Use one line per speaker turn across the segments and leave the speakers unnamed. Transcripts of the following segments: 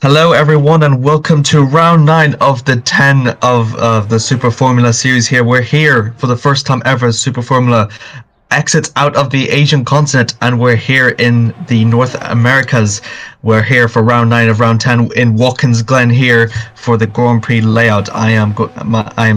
Hello, everyone, and welcome to round 9 of the 10 of the Super Formula series here. We're here for the first time ever. Super Formula exits out of the Asian continent, and we're here in the North Americas. We're here for round 9 of round 10 in Watkins, Glen here for the Grand Prix layout. I am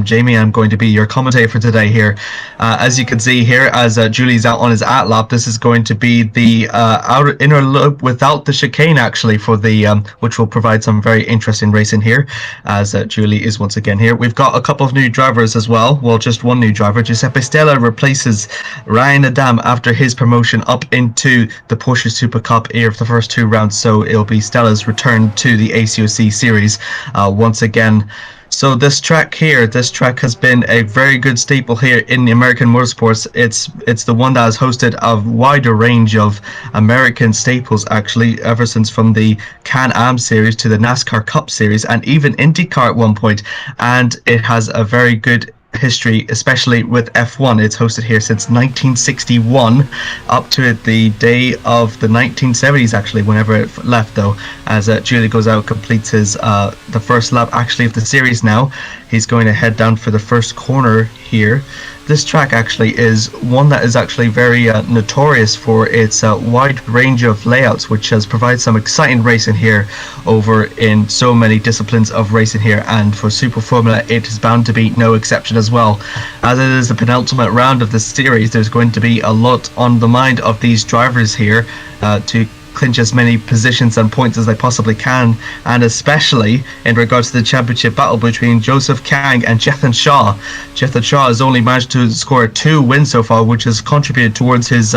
Jamie. I'm going to be your commentator for today here. As you can see here, as Julie's out on his lap, this is going to be the outer inner loop without the chicane, actually, for the which will provide some very interesting racing here. As Julie is once again here, we've got a couple of new drivers as well. Well, just one new driver. Giuseppe Stella replaces Ryan Adam after his promotion up into the Porsche Super Cup here for the first two rounds. So it'll be Stella's return to the ACOC series once again. So this track has been a very good staple here in the American motorsports. It's the one that has hosted a wider range of American staples, actually, ever since from the Can-Am series to the NASCAR Cup series and even IndyCar at one point. And it has a very good history, especially with F1. It's hosted here since 1961 up to the day of the 1970s, actually, whenever it left, though, as Julie goes out, completes his the first lap actually of the series. Now he's going to head down for the first corner here. This track actually is one that is actually very notorious for its wide range of layouts, which has provided some exciting racing here over in so many disciplines of racing here, and for Super Formula it is bound to be no exception as well. As it is the penultimate round of the series, there's going to be a lot on the mind of these drivers here to clinch as many positions and points as they possibly can, and especially in regards to the championship battle between Joseph Kang and Jethan Shaw. Jethan Shaw has only managed to score 2 wins so far, which has contributed towards his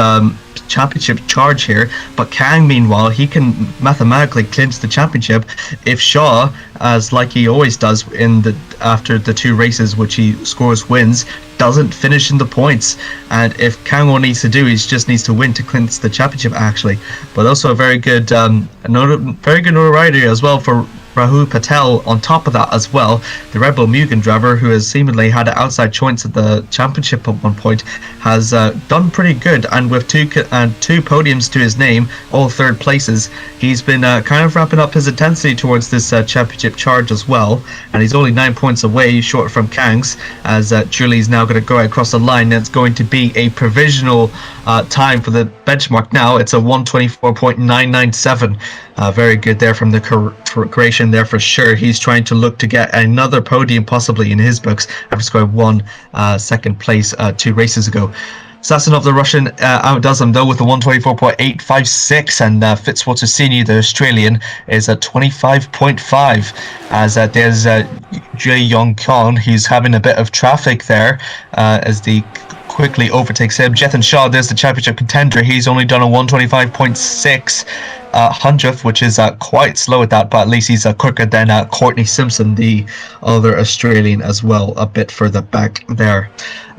championship charge here, but Kang, meanwhile, he can mathematically clinch the championship if Shaw, as like he always does after the 2 races which he scores wins, doesn't finish in the points. And if Kang all needs to do is just needs to win to clinch the championship, actually. But also a very good notoriety as well for Rahul Patel on top of that as well. The Red Bull Mugen driver, who has seemingly had an outside chance at the championship at one point, has done pretty good, and with two podiums to his name, all third places, he's been kind of ramping up his intensity towards this championship charge as well, and he's only 9 points away short from Kang's, as Julie's now going to go right across the line. It's going to be a provisional time for the benchmark now. It's a 124.997. Very good there from the Croatian there for sure. He's trying to look to get another podium possibly in his books after scoring one second place 2 races ago. Sassanov, the Russian, outdoes him though with a 124.856, and Fitzwater the Australian, is at 25.5. As there's Jae Yong Kwon, who's having a bit of traffic there as the quickly overtakes him. Jethan Shaw, there's the championship contender. He's only done a 125.6 hundredth, which is quite slow at that, but at least he's quicker than Courtney Simpson, the other Australian, as well, a bit further back there.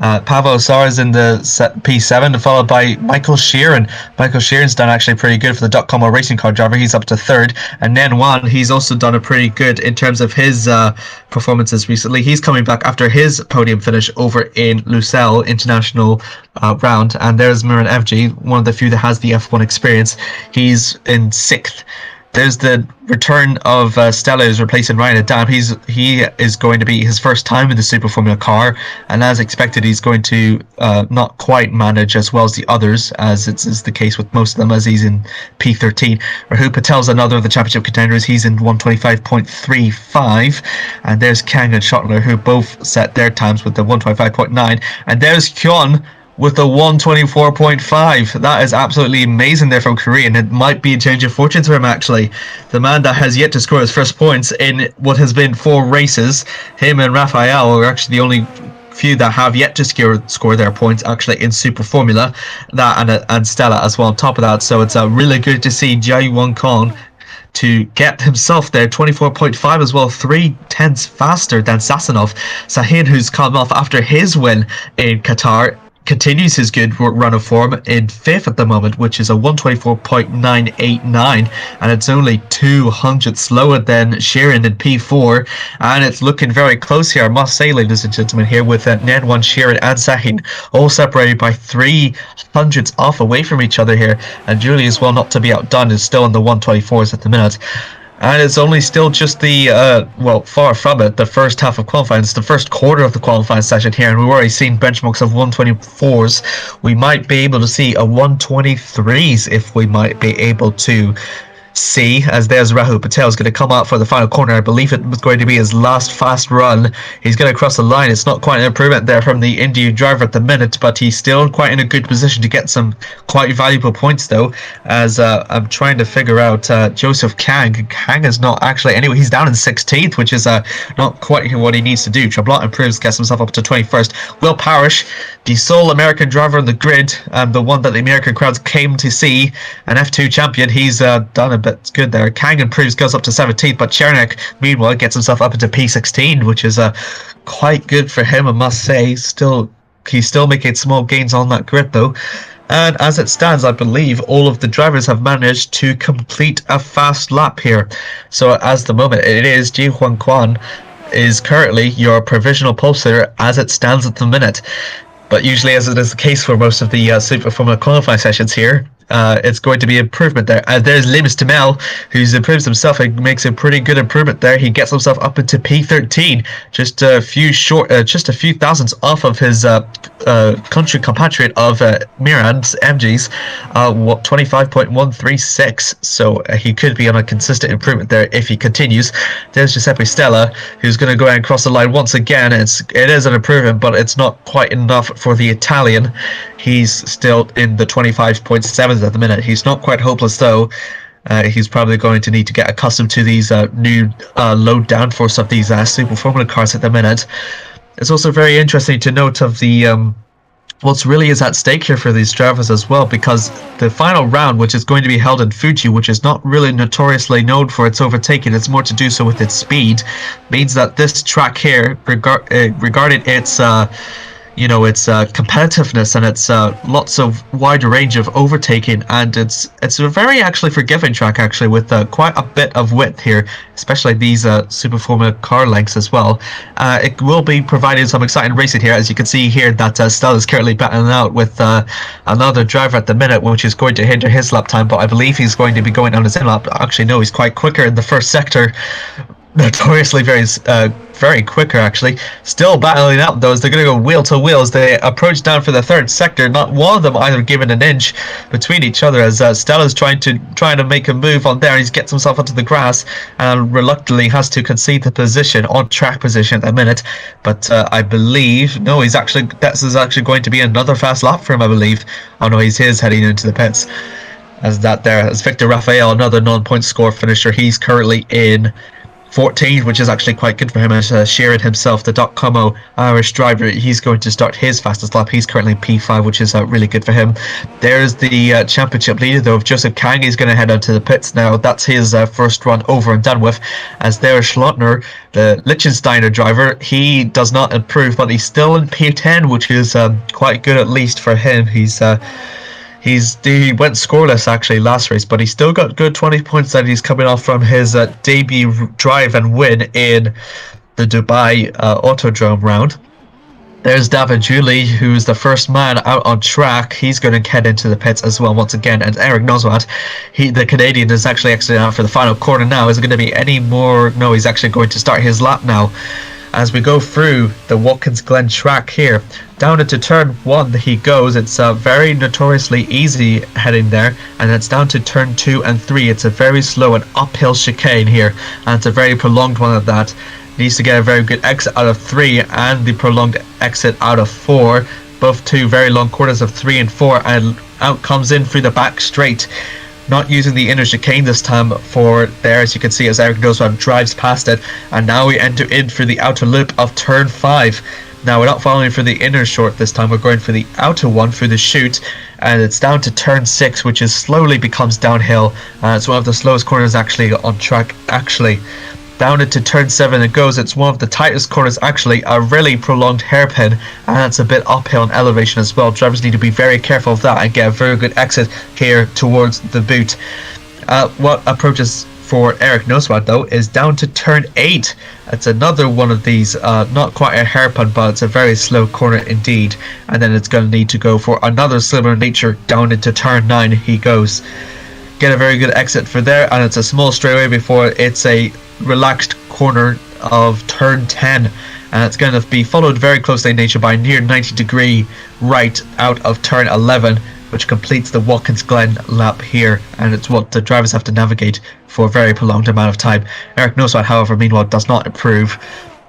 Pavel Sars in the P7, followed by Michael Sheeran. Michael Sheeran's done actually pretty good for the .com racing car driver. He's up to 3rd. And Nen Wan, he's also done a pretty good in terms of his performances recently. He's coming back after his podium finish over in Lucelle International round. And there's Miran FG, one of the few that has the F1 experience. He's in 6th. There's the return of Stella, who's replacing Ryan Adam. He is going to be his first time in the Super Formula car, and as expected, he's going to not quite manage as well as the others, as is the case with most of them, as he's in P13. Rahul Patel's another of the championship contenders. He's in 125.35, and there's Kang and Schottler, who both set their times with the 125.9, and there's Kwon with a 124.5. That is absolutely amazing there from Korea, and it might be a change of fortunes for him, actually. The man that has yet to score his first points in what has been 4 races. Him and Raphael are actually the only few that have yet to score their points actually in Super Formula. That and Stella as well on top of that. So it's really good to see Jae Won Kong to get himself there, 24.5 as well, 3/10 faster than Sassanov. Sahin, who's come off after his win in Qatar, continues his good run of form in 5th at the moment, which is a 124.989, and it's only 200 slower than Sheeran in P4, and it's looking very close here, I must say, ladies and gentlemen, here with Nenwan, Sheeran and Sahin all separated by 300s off away from each other here, and Julie as well, not to be outdone, is still in the 124s at the minute. And it's only still just the, well, far from it, the first half of qualifying. It's the first quarter of the qualifying session here, and we've already seen benchmarks of 124s. We might be able to see a 123s if we might be able to see, as there's Rahul Patel is going to come out for the final corner. I believe it was going to be his last fast run. He's going to cross the line. It's not quite an improvement there from the Indian driver at the minute, but he's still quite in a good position to get some quite valuable points, though, as I'm trying to figure out Joseph Kang. Kang is not actually, anyway, he's down in 16th, which is not quite what he needs to do. Tremblot improves, gets himself up to 21st. Will Parrish, the sole American driver on the grid, the one that the American crowds came to see, an F2 champion, he's done a bit good there. Kang improves, goes up to 17th, but Chernik, meanwhile, gets himself up into P16, which is quite good for him, I must say. He's still making small gains on that grid, though. And as it stands, I believe all of the drivers have managed to complete a fast lap here. So as the moment, it is Ji Huan Quan is currently your provisional pole sitter as it stands at the minute. But usually, as it is the case for most of the Super Formula qualifying sessions here, it's going to be improvement there. There's Limus Tamel, who's improves himself and makes a pretty good improvement there. He gets himself up into P13, just a few thousandths off of his country compatriot of Miran's MG's, 25.136. So he could be on a consistent improvement there if he continues. There's Giuseppe Stella, who's going to go and cross the line once again. It is an improvement, but it's not quite enough for the Italian. He's still in the 25.7s at the minute. He's not quite hopeless, though. He's probably going to need to get accustomed to these new low downforce of these Super Formula cars at the minute. It's also very interesting to note of the what's really is at stake here for these drivers as well, because the final round, which is going to be held in Fuji, which is not really notoriously known for its overtaking, it's more to do so with its speed, means that this track here, regarding its its competitiveness and its lots of wide range of overtaking, and it's a very actually forgiving track actually, with quite a bit of width here, especially these Super Formula car lengths as well. It will be providing some exciting racing here, as you can see here that Stella is currently battling out with another driver at the minute, which is going to hinder his lap time, but I believe he's going to be going on his in lap. Actually, no, he's quite quicker in the first sector. Notoriously very quicker actually. Still battling out though, as they're going to go wheel to wheel as they approach down for the third sector. Not one of them either given an inch between each other, as Stella's trying to make a move on there. He gets himself onto the grass and reluctantly has to concede the position, on track position at the minute. But I believe this is actually going to be another fast lap for him, I believe. Oh no, he's heading into the pits. As Victor Rafael, another non-point score finisher, he's currently in 14, which is actually quite good for him, as Sheeran himself, the .como Irish driver, he's going to start his fastest lap. He's currently in P5, which is really good for him. There's the championship leader, though, of Joseph Kang. He's going to head out to the pits now. That's his first run over and done with, as there's Schlottner, the Liechtensteiner driver. He does not improve, but he's still in P10, which is quite good, at least for him. He went scoreless actually last race, but he still got good 20 points that he's coming off from his debut drive and win in the Dubai Autodrome round. There's David Julie, who's the first man out on track. He's going to head into the pits as well once again. And Eric Noswat, the Canadian, is actually out for the final corner now. Is it going to be any more? No, he's actually going to start his lap now. As we go through the Watkins Glen track here, down into turn 1 he goes. It's very notoriously easy heading there, and it's down to turn 2 and 3. It's a very slow and uphill chicane here, and it's a very prolonged one at that. Needs to get a very good exit out of 3 and the prolonged exit out of 4, both two very long corners of 3 and 4, and out comes in through the back straight. Not using the inner chicane this time for there, as you can see, as Eric Noswat drives past it, and now we enter in for the outer loop of turn 5. Now we're not following for the inner short this time, we're going for the outer one through the chute, and it's down to turn 6, which is slowly becomes downhill. It's one of the slowest corners actually on track actually. Down into turn 7 it goes. It's one of the tightest corners actually, a really prolonged hairpin, and it's a bit uphill in elevation as well. Drivers need to be very careful of that and get a very good exit here towards the boot. What approaches for Eric Noswat though is down to turn 8. It's another one of these, not quite a hairpin, but it's a very slow corner indeed, and then it's going to need to go for another similar nature. Down into turn 9 he goes. get a very good exit for there, and it's a small straightaway before it's a relaxed corner of turn 10, and it's going to be followed very closely in nature by near 90-degree right out of turn 11, which completes the Watkins Glen lap here, and it's what the drivers have to navigate for a very prolonged amount of time. Eric Noswald, however, meanwhile does not improve.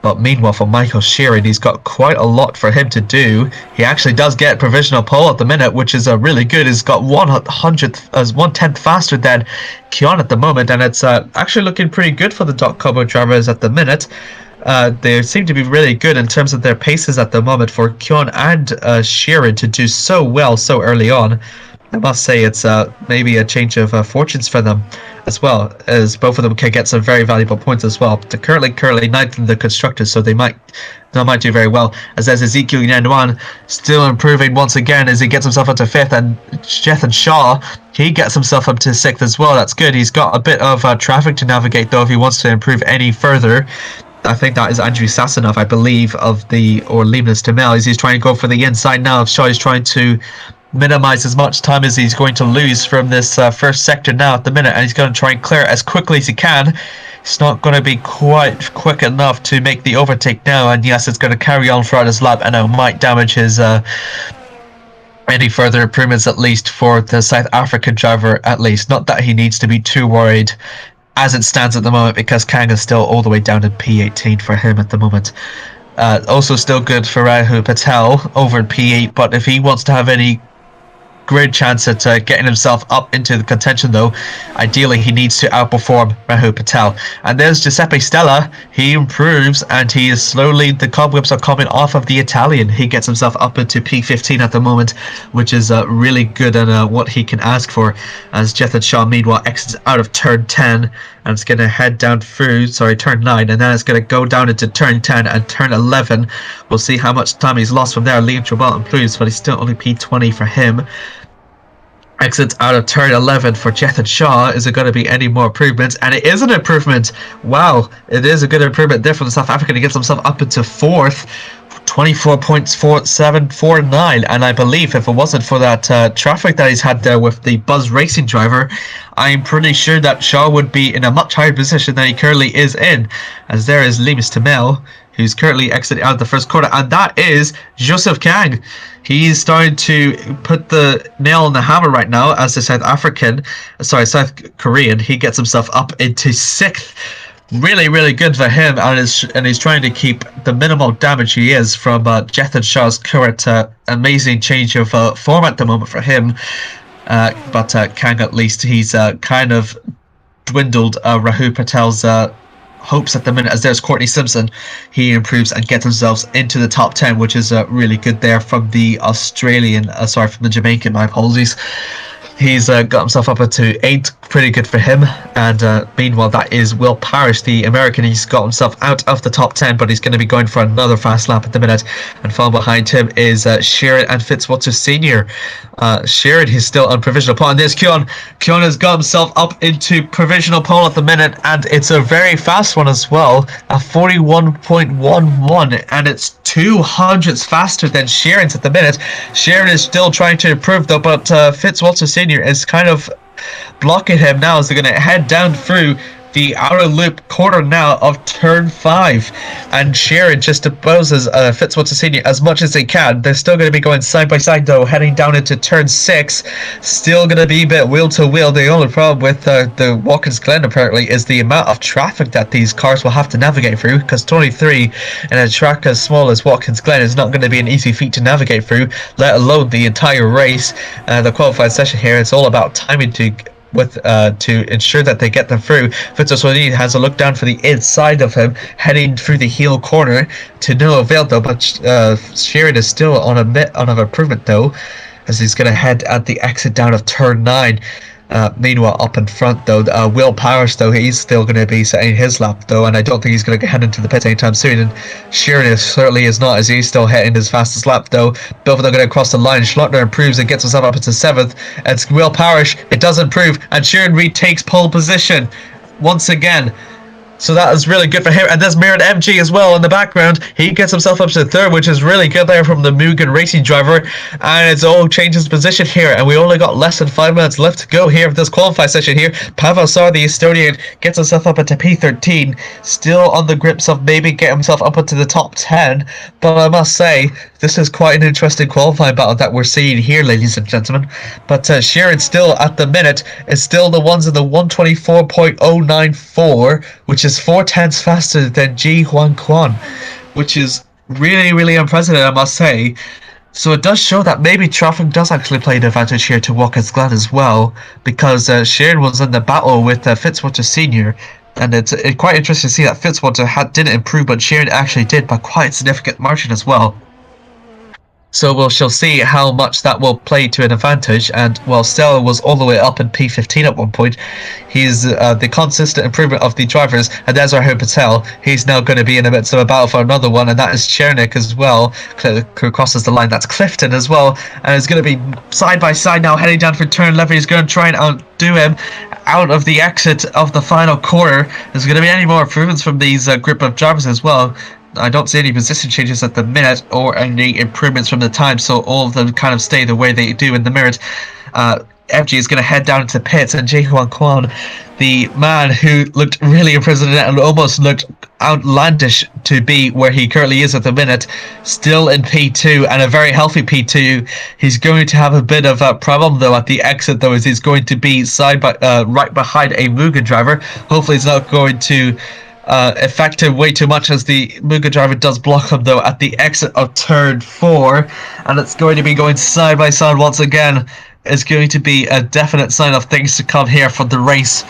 But meanwhile, for Michael Sheeran, he's got quite a lot for him to do. He actually does get provisional pole at the minute, which is really good. He's got 1/10th faster than Keon at the moment, and it's actually looking pretty good for the Dot Combo drivers at the minute. They seem to be really good in terms of their paces at the moment for Keon and Sheeran to do so well so early on. I must say it's maybe a change of fortunes for them, as well as both of them can get some very valuable points as well. They're currently ninth in the constructors, so they might do very well. As there's Ezekiel Yanwan still improving once again as he gets himself up to 5th, and Jethan Shaw, he gets himself up to 6th as well. That's good. He's got a bit of traffic to navigate though if he wants to improve any further. I think that is Andrew Sassanov, I believe, or Leibniz Tamel, as he's trying to go for the inside now. Shaw is trying to minimize as much time as he's going to lose from this first sector now at the minute, and he's going to try and clear it as quickly as he can. It's not going to be quite quick enough to make the overtake now, and yes, it's going to carry on throughout his lap, and it might damage his any further improvements, at least for the South African driver, at least. Not that he needs to be too worried as it stands at the moment, because Kang is still all the way down in P18 for him at the moment. Also still good for Rahu Patel over in P8, but if he wants to have any great chance at getting himself up into the contention though, ideally he needs to outperform Rahu Patel. And there's Giuseppe Stella. He improves, and he is slowly, the cobwebs are coming off of the Italian. He gets himself up into P15 at the moment, which is really good, and what he can ask for, as Jethan Shaw meanwhile exits out of turn 10, and it's going to head down through, turn 9, and then it's going to go down into turn 10 and turn 11. We'll see how much time he's lost from there. Liam Trabal improves, but he's still only P20 for him. Exits out of turn 11 for Jethan Shaw. Is it going to be any more improvements? And it is an improvement. Wow, it is a good improvement there for the South African. He gets himself up into 4th. 24.749, and I believe if it wasn't for that traffic that he's had there with the Buzz Racing driver, I'm pretty sure that Shaw would be in a much higher position than he currently is in, as there is Lemus Tamel, who's currently exiting out of the first quarter, and that is Joseph Kang. He's starting to put the nail on the hammer right now as the South Korean. He gets himself up into 6th. Really, really good for him, and he's trying to keep the minimal damage he is from Jethan Shaw's current amazing change of form at the moment for him. But Kang, at least, he's kind of dwindled Rahu Patel's hopes at the minute, as there's Courtney Simpson. He improves and gets himself into the top 10, which is really good there from the from the Jamaican, my apologies. He's got himself up to 8, pretty good for him. And meanwhile, that is Will Parrish, the American. He's got himself out of the top 10, but he's going to be going for another fast lap at the minute. And following behind him is Sheeran and Fitzwater Sr. Sheeran, he's still on provisional pole. And there's Keon. Keon has got himself up into provisional pole at the minute, and it's a very fast one as well, a 41.11, and it's 200ths faster than Sheeran's at the minute. Sheeran is still trying to improve though, but Fitzwater Sr. is kind of blocking him now, as they're going to head down through the outer loop corner now of turn 5, and Sheeran just opposes Fitzwater Sr. as much as they can. They're still going to be going side by side though, heading down into turn 6. Still going to be a bit wheel to wheel. The only problem with the Watkins Glen apparently is the amount of traffic that these cars will have to navigate through, because 23 in a track as small as Watkins Glen is not going to be an easy feat to navigate through, let alone the entire race. The qualified session here, it's all about timing to ensure that they get them through. Fitzwater has a look down for the inside of him, heading through the heel corner to no avail though, but Sheeran is still on a bit of improvement though, as he's going to head at the exit down of turn 9. Meanwhile, up in front though, Will Parrish though, he's still going to be setting his lap though, and I don't think he's going to head into the pit anytime soon. And Sheeran certainly is not, as he's still hitting his fastest lap though. Both of them going to cross the line. Schlottner improves and gets himself up into 7th. It's Will Parrish, it does improve, and Sheeran retakes pole position once again. So that is really good for him. And there's mirrored MG as well in the background. He gets himself up to third, which is really good there from the Mugen Racing driver. And it's all changes position here. And we only got less than 5 minutes left to go here of this qualify session here. Pavel Sar, the Estonian, gets himself up into P13. Still on the grips of maybe get himself up into the top 10. But I must say, this is quite an interesting qualifying battle that we're seeing here, ladies and gentlemen. But Sheeran still, at the minute, is still the ones in the 124.094, which is 4/10 faster than Ji Huan Quan, which is really, really unprecedented, I must say. So it does show that maybe traffic does actually play an advantage here to Watkins Glen as well, because Sheeran was in the battle with Fitzwater Sr., and it's quite interesting to see that Fitzwater didn't improve, but Sheeran actually did by quite a significant margin as well. So we shall see how much that will play to an advantage. And while Stella was all the way up in P15 at one point, he's the consistent improvement of the drivers. And there's Rahul Patel. He's now going to be in the midst of a battle for another one, and that is Chernik as well, who crosses the line. That's Clifton as well, and it's going to be side by side now, heading down for turn 11. He's going to try and outdo him out of the exit of the final quarter. There's going to be any more improvements from these group of drivers as well. I don't see any position changes at the minute or any improvements from the time, so all of them kind of stay the way they do in the minute. MG is going to head down into the pits, and Ji Huan Quan, the man who looked really imprisoned and almost looked outlandish to be where he currently is at the minute, still in P2 and a very healthy P2. He's going to have a bit of a problem though at the exit, though, as he's going to be right behind a Mugen driver. Hopefully it's not going to affect him way too much, as the Mugen driver does block him though at the exit of turn 4, and it's going to be going side by side once again. It's going to be a definite sign of things to come here for the race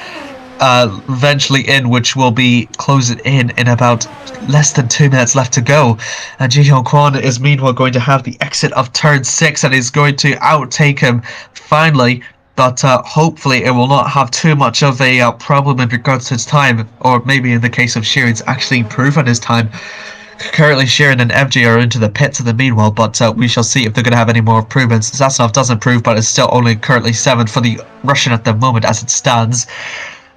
eventually in, which will be closing in about less than 2 minutes left to go. And Ji Hyun Kwon is meanwhile going to have the exit of turn 6 and is going to outtake him finally. But hopefully it will not have too much of a problem in regards to his time, or maybe in the case of Sheeran's actually improve on his time. Currently Sheeran and MG are into the pits in the meanwhile, but we shall see if they're going to have any more improvements. Zasnov does improve, but it's still only currently 7th for the Russian at the moment as it stands.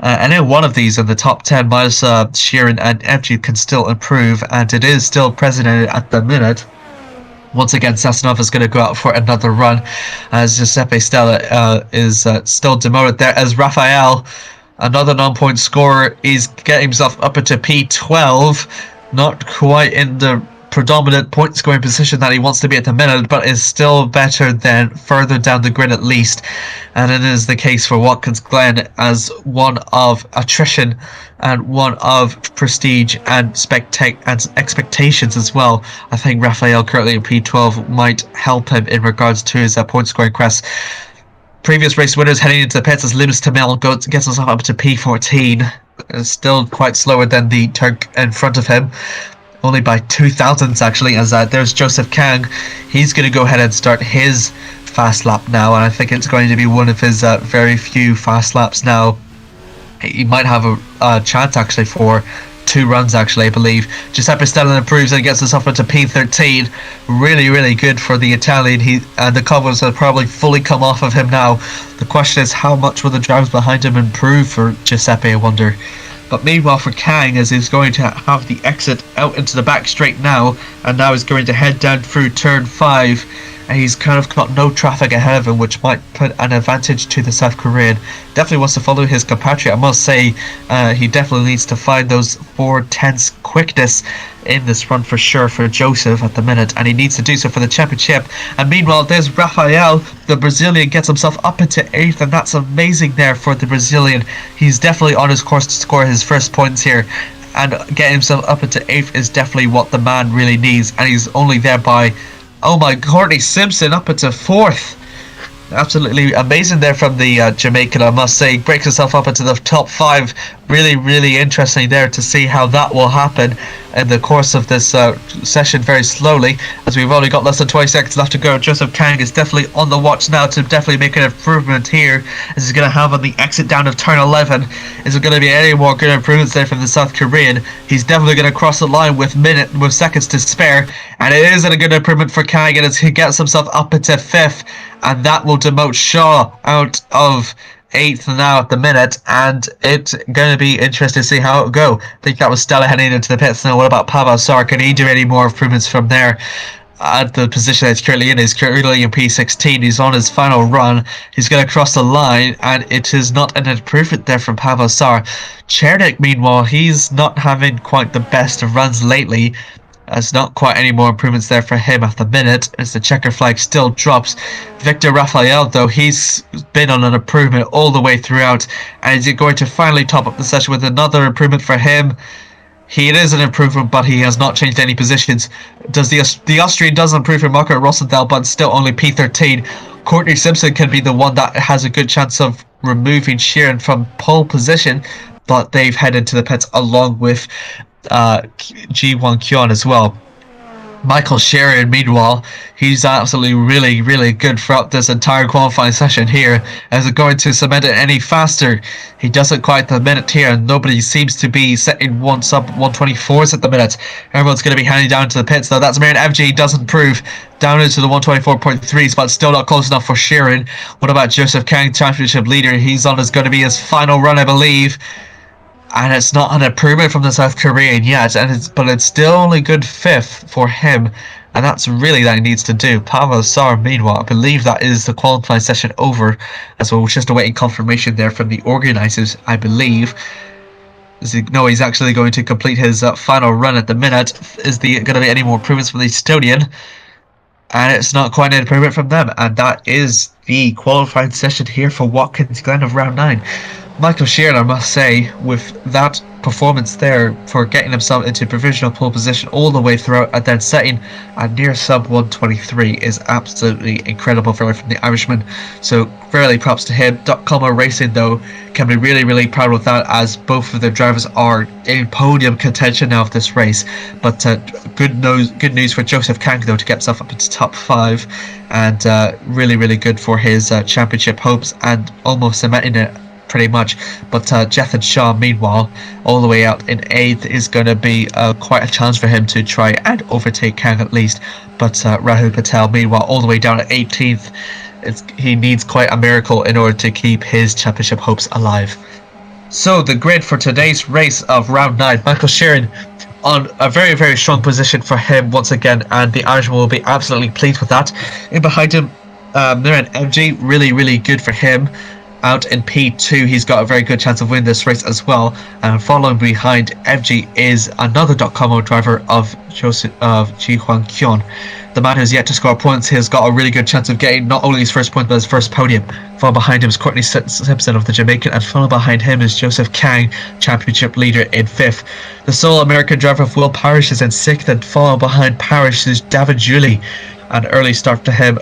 And in one of these in the top 10, minus Sheeran and MG can still improve, and it is still president at the minute. Once again, Sassanov is going to go out for another run, as Giuseppe Stella is still demoted there, as Rafael, another non-point scorer, is getting himself up into P12. Not quite in the predominant point scoring position that he wants to be at the minute, but is still better than further down the grid at least. And it is the case for Watkins Glen as one of attrition and one of prestige and expectations as well. I think Rafael currently in P12 might help him in regards to his point scoring quest. Previous race winners heading into the pits as Linus Tamel gets himself up to P14. Still quite slower than the Turk in front of him, only by 2 thousandths actually, as there's Joseph Kang. He's going to go ahead and start his fast lap now, and I think it's going to be one of his very few fast laps now. He might have a chance actually for 2 runs actually, I believe. Giuseppe Stella improves and gets himself into P13. Really, really good for the Italian. The covers have probably fully come off of him now. The question is, how much will the drivers behind him improve for Giuseppe, I wonder. But meanwhile for Kang, as he's going to have the exit out into the back straight now, and now he's going to head down through turn 5, and he's kind of got no traffic ahead of him, which might put an advantage to the South Korean. Definitely wants to follow his compatriot. I must say, he definitely needs to find those 4/10 quickness in this run for sure for Joseph at the minute, and he needs to do so for the championship. And meanwhile there's Rafael, the Brazilian, gets himself up into 8th, and that's amazing there for the Brazilian. He's definitely on his course to score his first points here, and getting himself up into 8th is definitely what the man really needs, and he's only there by, oh my, Courtney Simpson up into 4th. Absolutely amazing there from the Jamaican, I must say. Breaks himself up into the top 5. Really, really interesting there to see how that will happen in the course of this session very slowly, as we've only got less than 20 seconds left to go. Joseph Kang is definitely on the watch now to definitely make an improvement here, as he's going to have on the exit down of turn 11. Is there going to be any more good improvements there from the South Korean? He's definitely going to cross the line with seconds to spare, and it is a good improvement for Kang, and he gets himself up into 5th, and that will demote Shaw out of 8th now at the minute, and it's going to be interesting to see how it will go. I think that was Stella heading into the pits. Now, what about Pavel Sar? Can he do any more improvements from there? At the position that he's currently in, he's currently in P16. He's on his final run. He's going to cross the line, and it is not an improvement there from Pavel Sar. Chernik, meanwhile, he's not having quite the best of runs lately. There's not quite any more improvements there for him at the minute, as the checker flag still drops. Victor Rafael, though, he's been on an improvement all the way throughout, and is going to finally top up the session with another improvement for him. It is an improvement, but he has not changed any positions. The Austrian does improve for Marco Rosenthal, but still only P13. Courtney Simpson can be the one that has a good chance of removing Sheeran from pole position, but they've headed to the pits along with Ji-Hwan Kyon as well. Michael Sheeran, meanwhile, he's absolutely really good throughout this entire qualifying session here. As it going to cement it any faster, he doesn't quite the minute here, and nobody seems to be setting one sub 124s at the minute. Everyone's going to be handing down to the pits, though. That's Marion FG does improve down into the 124.3s, but still not close enough for Sheeran. What about Joseph Kang, championship leader? He's on, is going to be his final run, I believe. And it's not an improvement from the South Korean yet, but it's still only good 5th for him, and that's really that he needs to do. Pavel Sar, meanwhile, I believe that is the qualifying session over, as well. We're just awaiting confirmation there from the organisers, I believe. No, he's actually going to complete his final run at the minute. Is going to be any more improvements from the Estonian? And it's not quite an improvement from them, and that is the qualifying session here for Watkins Glen of round 9. Michael Sheeran, I must say, with that performance there for getting himself into provisional pole position all the way throughout and then setting a near sub 123 is absolutely incredible from the Irishman. So fairly props to him. Comma Racing, though, can be really proud with that, as both of their drivers are in podium contention now of this race. But good news for Joseph Kang, though, to get himself up into top 5, and really good for his championship hopes, and almost cementing it pretty much. But Jethan Shaw, meanwhile, all the way out in 8th, is going to be quite a challenge for him to try and overtake Kang at least. But Rahul Patel, meanwhile, all the way down at 18th. He needs quite a miracle in order to keep his championship hopes alive. So the grid for today's race of round 9, Michael Sheeran on a very strong position for him once again, and the Irishman will be absolutely pleased with that. In behind him, Miran MG, really good for him. Out in P2, he's got a very good chance of winning this race as well. And following behind FG is another .com driver of Ji-Hwan Kyon. The man who's yet to score points, he has got a really good chance of getting not only his first point but his first podium. Following behind him is Courtney Simpson of the Jamaican, and following behind him is Joseph Kang, championship leader, in 5th. The sole American driver of Will Parrish is in 6th, and following behind Parrish is David Julie. An early start to him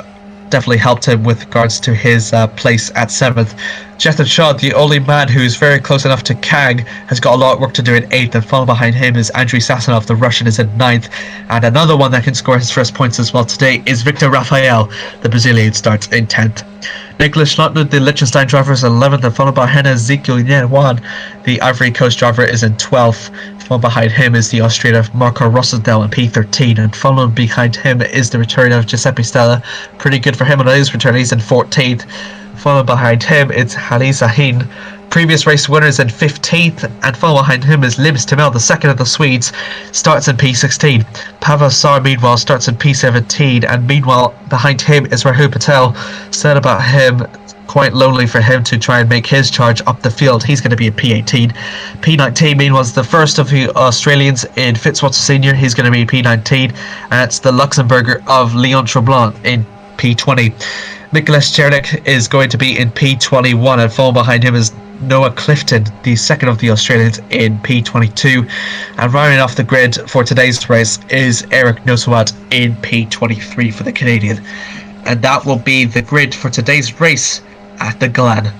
definitely helped him with regards to his place at 7th. Jethan Shaw, the only man who's very close enough to Kang, has got a lot of work to do in 8th, and following behind him is Andrei Sassanov, the Russian, is in 9th. And another one that can score his first points as well today is Victor Rafael, the Brazilian, starts in 10th. Nicholas Schlotman, the Liechtenstein driver, is 11th, and followed by Ezekiel Yen-Wan, the Ivory Coast driver, is in 12th. Following behind him is the Austrian Marco Rosenthal in P13, and following behind him is the return of Giuseppe Stella. Pretty good for him on his return, he's in 14th. Following behind him, it's Halil Sahin, previous race winners, in 15th, and following behind him is Lims Timel, the second of the Swedes, starts in P16. Pavel Sar, meanwhile, starts in P17, and meanwhile behind him is Rahul Patel. Said about him, quite lonely for him to try and make his charge up the field. He's going to be in P18. P19, meanwhile, is the first of the Australians in Fitzwater Senior. He's going to be P19, and it's the Luxembourger of Leon Treblanc in P20. Nicholas Chernik is going to be in P21, and following behind him is Noah Clifton, the second of the Australians, in P22. And rounding off the grid for today's race is Eric Noswat in P23 for the Canadian. And that will be the grid for today's race at the Glen.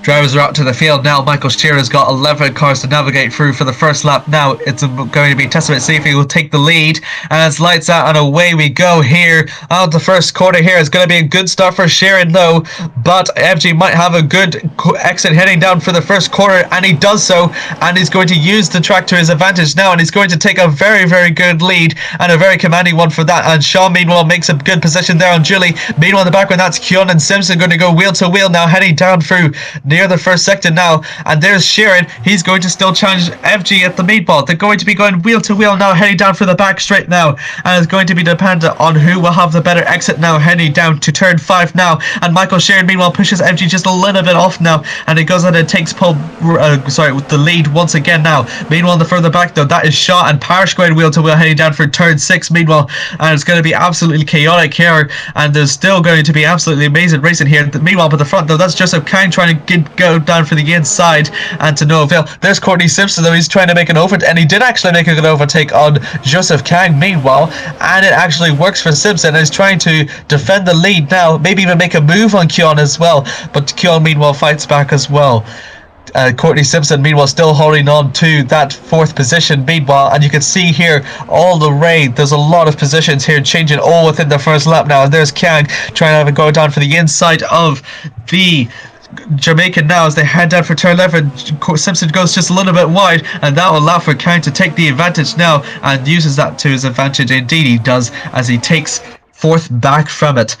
Drivers are out to the field now. Michael Shearer's got 11 cars to navigate through for the first lap now. It's going to be testament to see if he will take the lead. And it's lights out and away we go here. Out the first corner here. It's going to be a good start for Sheeran though. But FG might have a good exit heading down for the first corner. And he does so. And he's going to use the track to his advantage now. And he's going to take a very, very good lead. And a very commanding one for that. And Sean meanwhile makes a good position there on Julie. Meanwhile in the background that's Keon and Simpson going to go wheel to wheel now, heading down through near the first sector now, and there's Sheeran. He's going to still challenge FG at the meatball. They're going to be going wheel to wheel now, heading down for the back straight now, and it's going to be dependent on who will have the better exit now, heading down to turn 5 now, and Michael Sheeran meanwhile pushes FG just a little bit off now, and he goes on and takes with the lead once again now. Meanwhile, in the further back though, that is Shaw and Parrish going wheel to wheel, heading down for turn 6 meanwhile, and it's going to be absolutely chaotic here, and there's still going to be absolutely amazing racing here. Meanwhile, but the front though, that's Joseph Kang trying to go down for the inside, and to no avail. There's Courtney Simpson though, he's trying to make an overtake, and he did actually make a good overtake on Joseph Kang meanwhile, and it actually works for Simpson, and he's trying to defend the lead now, maybe even make a move on Keon as well, but Keon meanwhile fights back as well. Courtney Simpson meanwhile still holding on to that 4th position meanwhile, and you can see here all the rain. There's a lot of positions here changing all within the first lap now, and there's Kang trying to have it go down for the inside of the Jamaican now as they head down for turn 11. Simpson goes just a little bit wide, and that will allow for Kang to take the advantage now, and uses that to his advantage. Indeed he does, as he takes 4th back from it.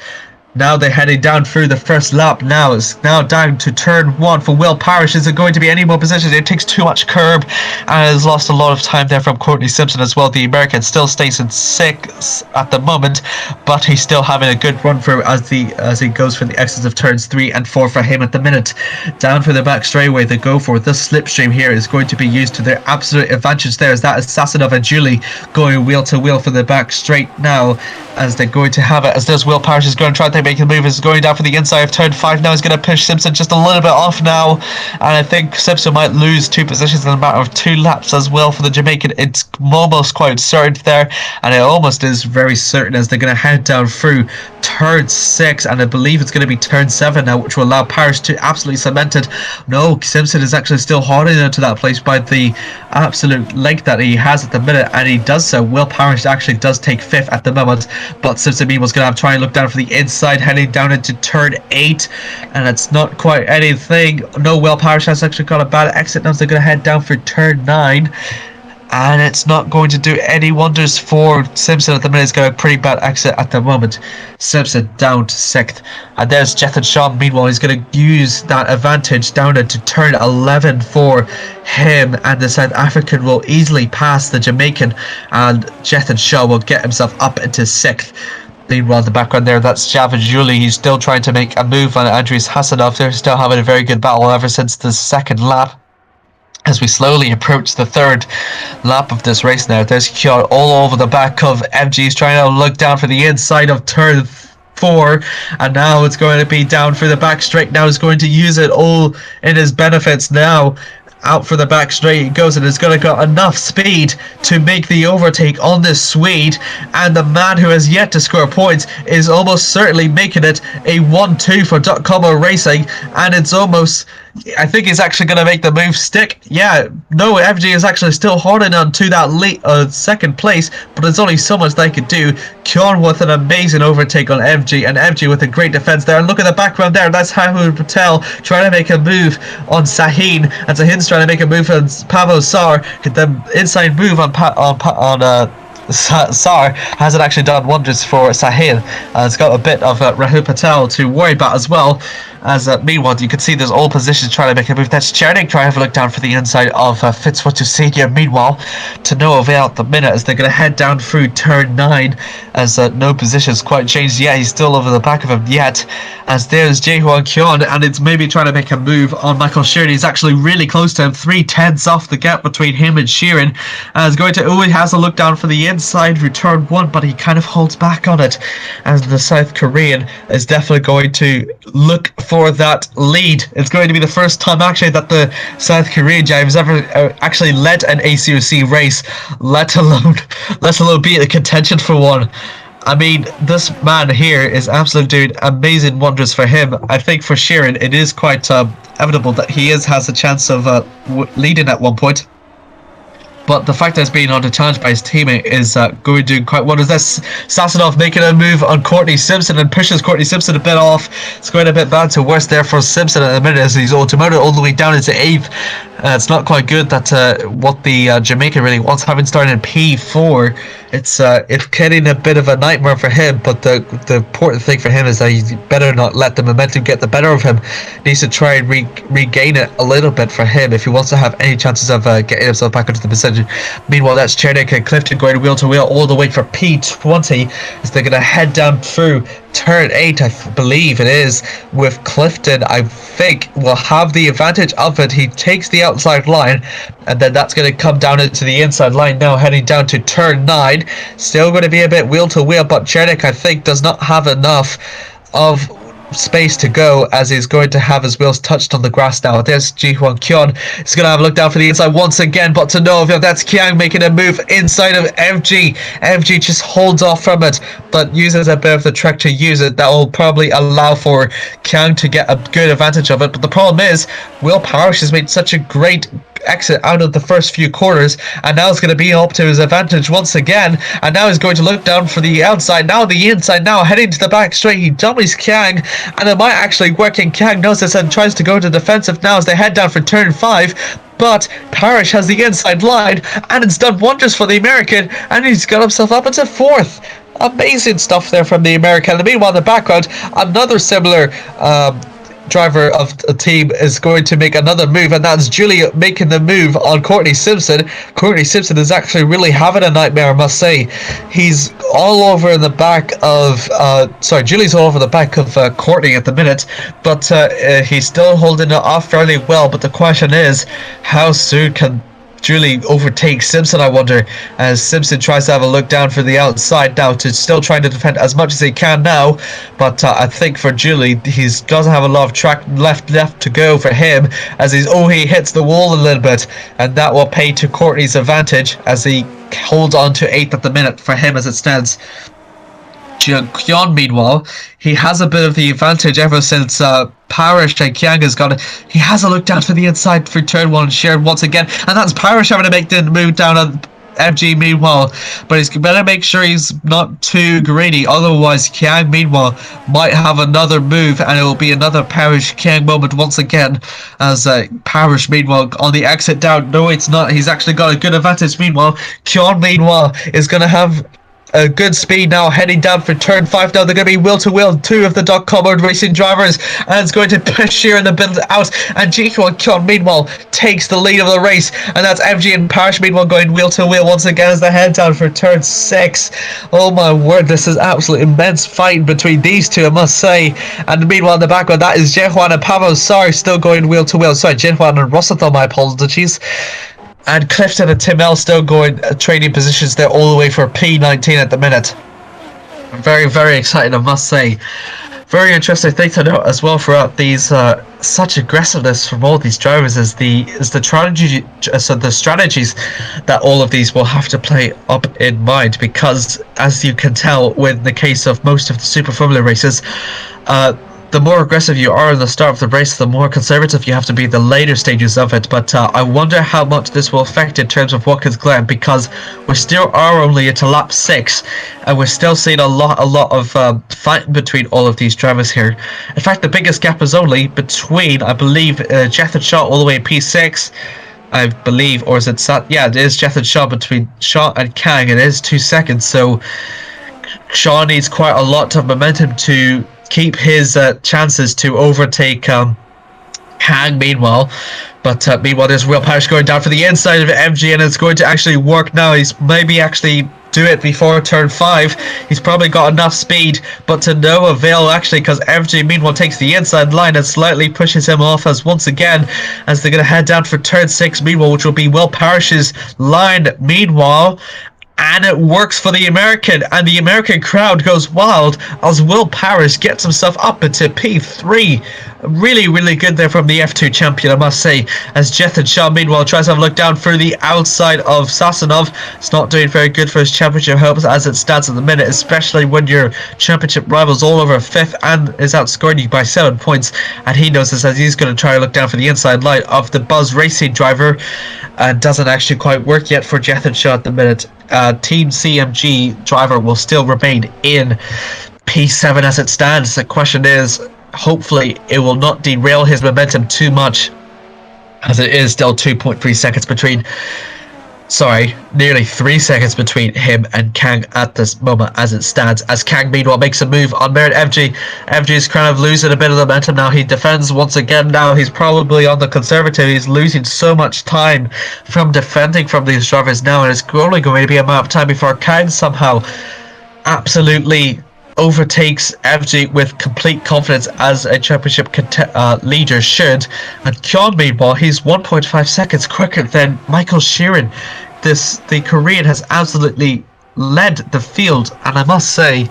Now they're heading down through the first lap now. It's now down to turn 1 for Will Parrish. Is it going to be any more positions? It takes too much curb and has lost a lot of time there from Courtney Simpson as well. The American still stays in 6th at the moment, but he's still having a good run through as he goes for the exits of turns 3 and 4 for him at the minute. Down for the back straightaway they go for. This slipstream here is going to be used to their absolute advantage there, as that is Sassanov and Julie going wheel to wheel for the back straight now, as they're going to have it, as there's Will Parrish is going to try to make a move. Is going down for the inside of turn 5 now. He's going to push Simpson just a little bit off now, and I think Simpson might lose 2 positions in a matter of 2 laps as well for the Jamaican. It's almost quite certain there, and it almost is very certain, as they're going to head down through turn 6, and I believe it's going to be turn 7 now, which will allow Parrish to absolutely cement it. No, Simpson is actually still holding into that place by the absolute length that he has at the minute, and he does so. Will Parrish actually does take 5th at the moment, but Simpson meanwhile is going to have to try and look down for the inside, heading down into turn 8, and it's not quite anything. No, Will Parrish has actually got a bad exit now, so they're going to head down for turn 9, and it's not going to do any wonders for Simpson at the minute. He's got a pretty bad exit at the moment. Simpson down to 6th, and there's Jethan Shaw meanwhile. He's going to use that advantage down into turn 11 for him, and the South African will easily pass the Jamaican, and Jethan Shaw will get himself up into 6th. Meanwhile, in the background there, that's Javan Julie. He's still trying to make a move on Andres Hassanov. They're still having a very good battle ever since the 2nd lap. As we slowly approach the 3rd lap of this race now, there's Kjord all over the back of MG. He's trying to look down for the inside of turn 4, and now it's going to be down for the back straight. Now he's going to use it all in his benefits now. Out for the back straight he goes, and it's going to got enough speed to make the overtake on this Swede, and the man who has yet to score points is almost certainly making it a 1-2 for Combo Racing, and it's almost, I think he's actually going to make the move stick. Yeah, no, FG is actually still holding on to that late 2nd place, but there's only so much they could do. Kjorn with an amazing overtake on FG, and FG with a great defense there, and look at the background there, that's Hahu Patel trying to make a move on Sahin, and Sahin's trying to make a move on Pavo Sar. The inside move on Sar hasn't actually done wonders for Sahil. It's got a bit of Rahu Patel to worry about as well. As meanwhile, you can see there's all positions trying to make a move. That's Chernik trying to have a look down for the inside of Fitzwater Senior. Meanwhile, to no avail at the minute, as they're going to head down through turn 9, as no positions quite changed yet. He's still over the back of him yet. As there's Jaehoon Kyon, and it's maybe trying to make a move on Michael Sheeran. He's actually really close to him, 3/10 off the gap between him and Sheeran. As going to, he has a look down for the inside return 1, but he kind of holds back on it, as the South Korean is definitely going to look for that lead. It's going to be the first time actually that the South Korean driver has ever actually led an ACOC race, let alone be in a contention for one. I mean, this man here is absolutely doing amazing wonders for him. I think for Sheeran, it is quite inevitable that he has a chance of leading at one point. But the fact that he's being under challenge by his teammate is going to do quite well. Is this Sassanov making a move on Courtney Simpson and pushes Courtney Simpson a bit off? It's going a bit bad to worse there for Simpson at the minute as he's automoted all the way down into 8th. It's not quite good that what the Jamaican really wants, having started in P4. It's getting a bit of a nightmare for him, but the important thing for him is that he better not let the momentum get the better of him. He needs to try and regain it a little bit for him if he wants to have any chances of getting himself back into the position. Meanwhile, that's Chernick and Clifton going wheel to wheel all the way for P20 as they're going to head down through turn 8, I believe it is, with Clifton. I think will have the advantage of it. He takes the outside line, and then that's going to come down into the inside line now, heading down to turn 9. Still going to be a bit wheel to wheel, but Chernick, I think, does not have enough of space to go as he's going to have his wheels touched on the grass now. There's Ji-Hwan Kyon. He's going to have a look down for the inside once again, but to no avail. That's Kiang making a move inside of FG. FG just holds off from it, but uses a bit of the trick to use it. That will probably allow for Kiang to get a good advantage of it. But the problem is, Will Parrish has made such a great exit out of the first few quarters, and now it's going to be up to his advantage once again, and now he's going to look down for the outside, now the inside, now heading to the back straight. He dummies Kiang, and it might actually work, and Kiang knows this and tries to go to defensive now as they head down for turn 5, but Parrish has the inside line, and it's done wonders for the American, and he's got himself up into 4th. Amazing stuff there from the American. And meanwhile, in the background, another similar driver of a team is going to make another move, and that's Julie making the move on Courtney Simpson. Courtney Simpson is actually really having a nightmare, I must say. He's all over in the back of Julie's all over the back of Courtney at the minute, but he's still holding it off fairly well. But the question is, how soon can Julie overtakes Simpson, I wonder, as Simpson tries to have a look down for the outside now, to still trying to defend as much as he can now. But I think for Julie, he doesn't have a lot of track left to go for him, as he hits the wall a little bit, and that will pay to Courtney's advantage as he holds on to 8th at the minute for him as it stands. Kyon, meanwhile, he has a bit of the advantage ever since Parrish and Kiang has got it. He has a look down to the inside for turn 1 shared once again, and that's Parrish having to make the move down on FG meanwhile, but he's better make sure he's not too greedy, otherwise Kiang meanwhile might have another move, and it will be another Parrish Kiang moment once again, as Parrish meanwhile on the exit down. No, it's not. He's actually got a good advantage meanwhile. Kyon meanwhile is going to have a good speed now, heading down for turn 5 now. They're going to be wheel to wheel, 2 of the .com racing drivers, and it's going to push here in the build out, and Ji-Hwan Kyon meanwhile takes the lead of the race, and that's FG and Parrish meanwhile going wheel to wheel once again as they head down for turn 6. Oh my word, this is absolutely immense fight between these two, I must say. And meanwhile in the background, that is Ji-Hwan and Pavel Sar still going wheel to wheel. Sorry, Ji-Hwan and Rosathon, my apologies. And Clifton and Tim L still going trading positions there all the way for P19 at the minute. Very, very exciting, I must say. Very interesting thing to note as well throughout these such aggressiveness from all these drivers is the strategies that all of these will have to play up in mind, because as you can tell with the case of most of the Super Formula races, the more aggressive you are in the start of the race, the more conservative you have to be in the later stages of it. But I wonder how much this will affect in terms of Watkins Glen, because we still are only into lap 6, and we're still seeing a lot of fighting between all of these drivers here. In fact, the biggest gap is only between, I believe, Jeth and Shaw all the way in P6. I believe, or is it yeah, it is Jeth and Shaw. Between Shaw and Kang, it is 2 seconds. So Shaw needs quite a lot of momentum to keep his chances to overtake Kang meanwhile. But meanwhile, there's Will Parrish going down for the inside of MG, and it's going to actually work now. He's maybe actually do it before turn 5. He's probably got enough speed, but to no avail actually, because MG meanwhile takes the inside line and slightly pushes him off as once again, as they're going to head down for turn 6 meanwhile, which will be Will Parrish's line meanwhile. And it works for the American, and the American crowd goes wild as Will Parrish gets himself up into P3. Really, really good there from the F2 champion, I must say, as Jethan Shaw meanwhile tries to have a look down through the outside of Sasanov. It's not doing very good for his championship hopes as it stands at the minute, especially when your championship rival's all over 5th and is outscoring you by 7 points, and he knows this as he's going to try to look down for the inside line of the Buzz Racing driver, and doesn't actually quite work yet for Jethan Shaw at the minute. Team CMG driver will still remain in P7 as it stands. The question is, hopefully it will not derail his momentum too much, as it is still 2.3 seconds between, nearly 3 seconds between him and Kang at this moment as it stands, as Kang meanwhile makes a move on Merit FG. FG is kind of losing a bit of momentum now. He defends once again now. He's probably on the conservative. He's losing so much time from defending from these drivers now, and it's only going to be a matter of time before Kang somehow absolutely overtakes FG with complete confidence as a championship leader should. And Kyon meanwhile, he's 1.5 seconds quicker than Michael Sheeran. The Korean has absolutely led the field, and I must say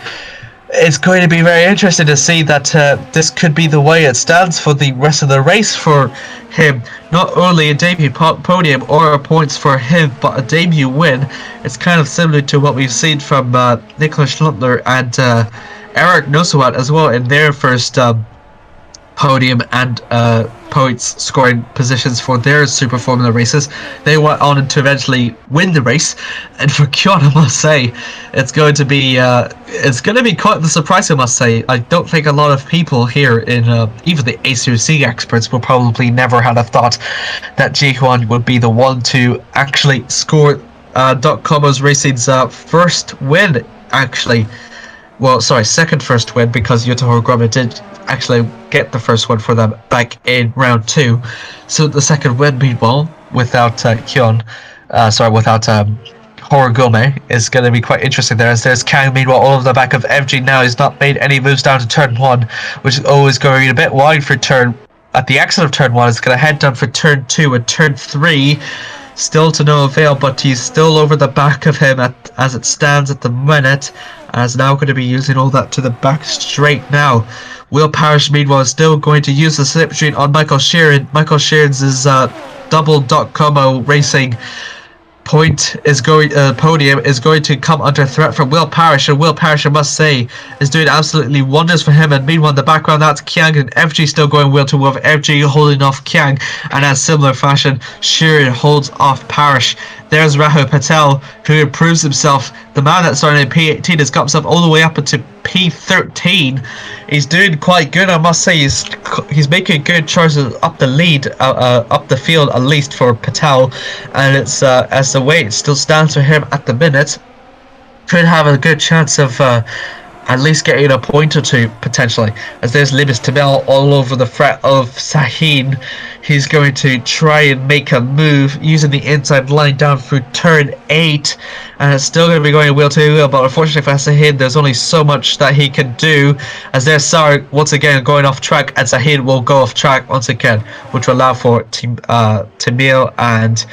it's going to be very interesting to see that this could be the way it stands for the rest of the race for him. Not only a debut podium or points for him, but a debut win. It's kind of similar to what we've seen from Nicholas Schluntler and Eric Nosowat as well in their first podium and points scoring positions for their Super Formula races. They went on to eventually win the race, and for Kyon, I must say, it's going to be quite the surprise. I must say, I don't think a lot of people here in even the ACOC experts will probably never have thought that Ji-Hwan would be the one to actually score .Comos Racing's first win. Actually, well, sorry, second first win, because Yuta Horigome did actually get the first one for them back in round 2. So the second win, meanwhile, without Horigome, is going to be quite interesting there, as there's Kang meanwhile all over the back of FG now. He's not made any moves down to turn 1, which is always going a bit wide for at the exit of turn 1. It's going to head down for turn 2 and turn 3. Still to no avail, but he's still over the back of him as it stands at the minute, and is now going to be using all that to the back straight now. Will Parrish meanwhile is still going to use the slipstream on Michael Sheeran. Michael Sheeran's double .Como Racing podium is going to come under threat from Will Parrish, and Will Parrish, I must say, is doing absolutely wonders for him. And meanwhile in the background, that's Kiang and FG still going wheel to wheel, FG holding off Kiang, and in similar fashion Sheeran holds off Parrish. There's Rahul Patel, who improves himself. The man that started in P18 has got himself all the way up into P13. He's doing quite good, I must say. He's making good choices up the lead, up the field at least for Patel, and it's as the way it still stands for him at the minute, could have a good chance of at least getting a point or two potentially, as there's Libis Tamel all over the threat of Sahin. He's going to try and make a move using the inside line down through turn 8, and it's still going to be going wheel to wheel, but unfortunately for Sahin, there's only so much that he can do, as there's Sar once again going off track, and Sahin will go off track once again, which will allow for Tamil and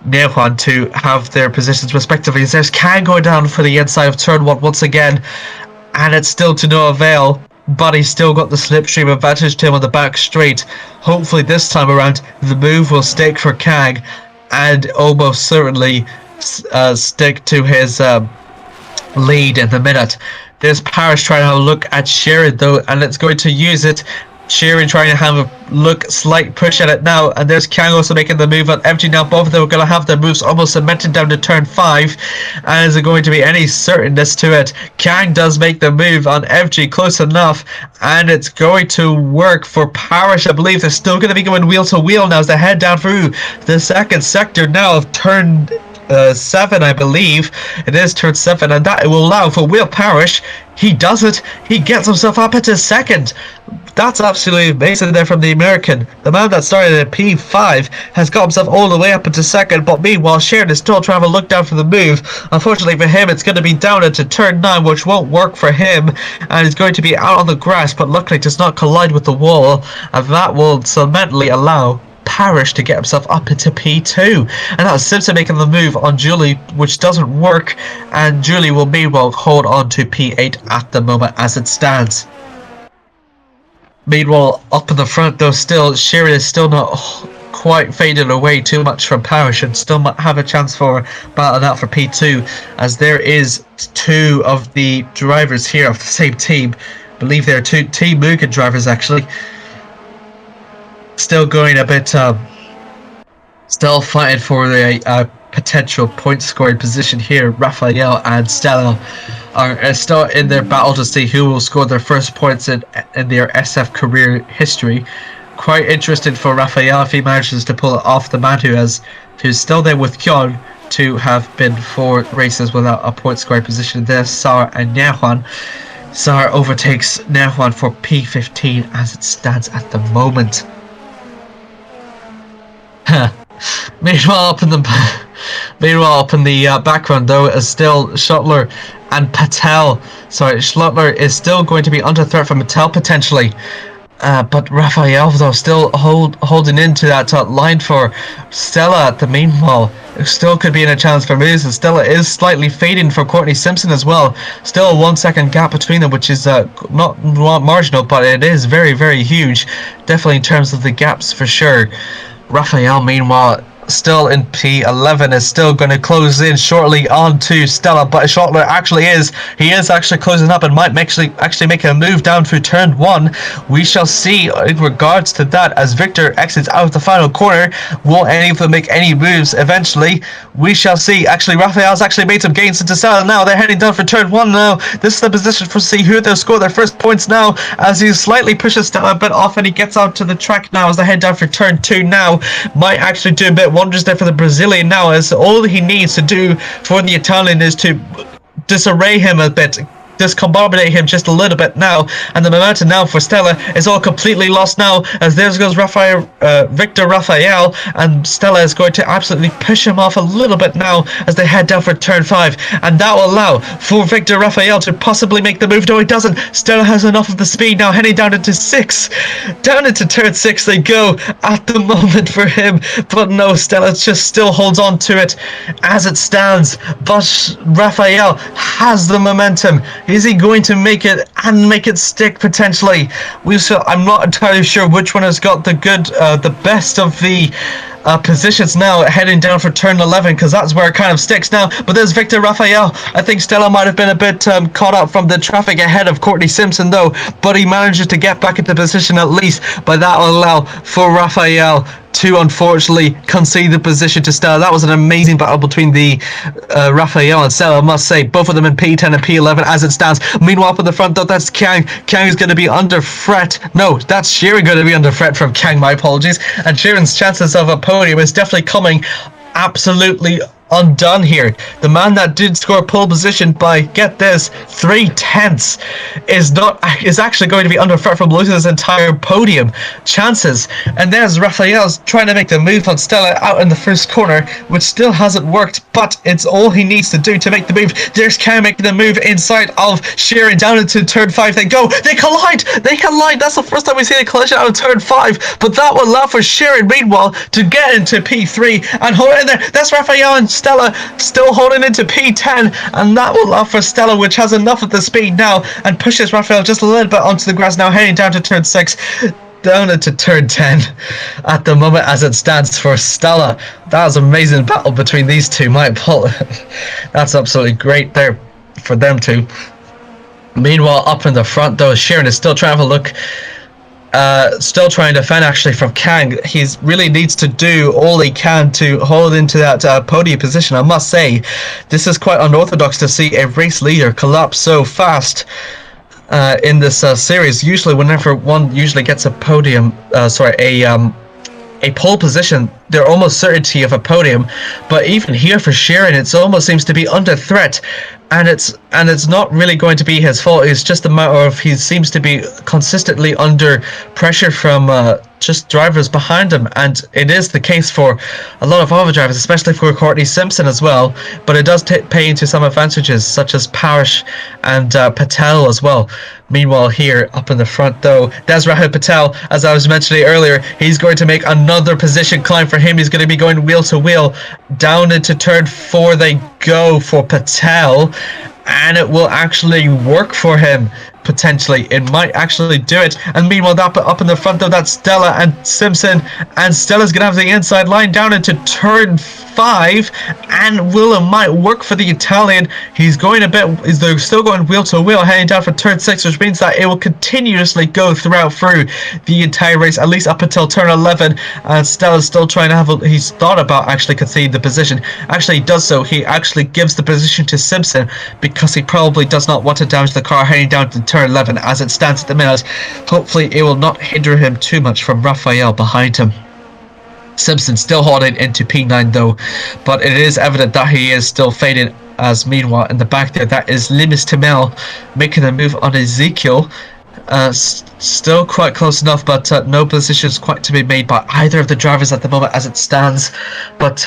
Nehuan to have their positions respectively. There's Kang going down for the inside of turn 1 once again, and it's still to no avail, but he's still got the slipstream advantage to him on the back straight. Hopefully this time around the move will stick for Kang, and almost certainly stick to his lead in the minute. There's Parrish trying to have a look at Sheeran though, and it's going to use it. Sheeran trying to have a slight push at it now, and there's Kang also making the move on FG now. Both of them are going to have their moves almost cemented down to turn 5, and is there going to be any certainness to it? Kang does make the move on FG close enough, and it's going to work for Parrish. I believe they're still going to be going wheel to wheel now as they head down through the second sector now of turn 7, I believe. It is turn 7, and that will allow for Will Parrish. He does it. He gets himself up into second. That's absolutely amazing there from the American. The man that started at P5 has got himself all the way up into second, but meanwhile Sheeran is still trying to look down for the move. Unfortunately for him, it's going to be down into turn 9, which won't work for him, and he's going to be out on the grass, but luckily does not collide with the wall, and that will cementally allow Parish to get himself up into P2. And that was Simpson making the move on Julie, which doesn't work, and Julie will meanwhile hold on to P8 at the moment as it stands. Meanwhile, up in the front though, still Sheeran is still not quite faded away too much from Parish, and still might have a chance for battling out for P2, as there is two of the drivers here of the same team. I believe they're two Team Mugen drivers actually. Still going a bit, still fighting for a potential point scoring position here. Raphael and Stella are still in their battle to see who will score their first points in their SF career history. Quite interesting for Raphael if he manages to pull it off the man who's still there with Kyon to have been 4 races without a point scoring position. There's Sar and Nyahuan. Sar overtakes Nyahuan for P15 as it stands at the moment. Meanwhile, up in the background though is still Schottler and Patel. Sorry, Schottler is still going to be under threat from Patel potentially. But Raphael though still holding into that line for Stella at the meanwhile. It still could be in a chance for moves, and Stella is slightly fading from Courtney Simpson as well. Still a 1 second gap between them, which is not marginal, but it is very, very huge. Definitely in terms of the gaps for sure. Raphael meanwhile still in P11 is still going to close in shortly onto Stella, but Schottler he is actually closing up and might actually make a move down through turn 1. We shall see in regards to that as Victor exits out of the final corner. Will any of them make any moves eventually? We shall see. Actually, Raphael's actually made some gains into Stella now. They're heading down for turn 1 now. This is the position for see who they'll score their first points now, as he slightly pushes Stella a bit off and he gets onto the track now as they head down for turn 2 now. Might actually do a bit wonders there for the Brazilian now, as all he needs to do for the Italian is to disarray him a bit, discombobulate him just a little bit now, and the momentum now for Stella is all completely lost now, as there goes Victor Raphael, and Stella is going to absolutely push him off a little bit now as they head down for turn 5, and that will allow for Victor Raphael to possibly make the move. No, he doesn't. Stella has enough of the speed now, heading down into 6. Down into turn 6 they go at the moment for him, but no, Stella just still holds on to it as it stands, but Raphael has the momentum. Is he going to make it and make it stick potentially? I'm not entirely sure which one has got the best of the positions now, heading down for turn 11, because that's where it kind of sticks now. But there's Victor Raphael. I think Stella might have been a bit caught up from the traffic ahead of Courtney Simpson though, but he manages to get back into position at least, but that will allow for Raphael to unfortunately concede the position to Stella. That was an amazing battle between the Raphael and Stella, I must say. Both of them in P10 and P11 as it stands. Meanwhile, up in the front though, that's Kang. Kang is going to be under threat. No, that's Sheeran going to be under threat from Kang, my apologies. And Sheeran's chances of a podium is definitely coming absolutely undone here. The man that did score pole position by, get this, 3/10 is actually going to be under threat from losing his entire podium chances. And there's Raphael's trying to make the move on Stella out in the first corner, which still hasn't worked, but it's all he needs to do to make the move. There's Kang making the move inside of Sheeran down into turn 5. They collide. That's the first time we see a collision out of turn 5, but that will allow for Sheeran meanwhile to get into P3 and hold in there. That's Raphael and Stella still holding into P10, and that will allow for Stella, which has enough of the speed now and pushes Raphael just a little bit onto the grass now, heading down to turn 6, down into turn 10 at the moment as it stands for Stella. That was an amazing battle between these two. That's absolutely great there for them two. Meanwhile, up in the front though, Sheeran is still trying to look still trying to defend actually from Kang. He really needs to do all he can to hold into that podium position. I must say, this is quite unorthodox to see a race leader collapse so fast in this series. Usually whenever one gets a podium, a pole position, they're almost certainty of a podium, but even here for Sheeran, it almost seems to be under threat, and it's not really going to be his fault. It's just a matter of he seems to be consistently under pressure from just drivers behind him, and it is the case for a lot of other drivers, especially for Courtney Simpson as well. But it does pay into some advantages, such as Parish and Patel as well. Meanwhile, here up in the front, though, Desrahil Patel, as I was mentioning earlier, he's going to make another position climb for him. He's going to be going wheel to wheel. Down into turn 4 they go for Patel, and it will actually work for him. Potentially, it might actually do it. And meanwhile, that up in the front, though, that's Stella and Simpson, and Stella's gonna have the inside line down into turn 5, and Willem might work for the Italian. He's going a bit, they're still going wheel to wheel, heading down for turn 6, which means that it will continuously go through the entire race, at least up until turn 11. And Stella's still trying to have he's thought about actually conceding the position. Actually, he does so. He actually gives the position to Simpson because he probably does not want to damage the car heading down to turn 11 as it stands at the minute. Hopefully, it will not hinder him too much from Raphael behind him. Simpson still holding into P9 though, but it is evident that he is still fading, as meanwhile in the back there that is Linus Tamel making a move on Ezekiel. Still quite close enough, but no positions quite to be made by either of the drivers at the moment as it stands. But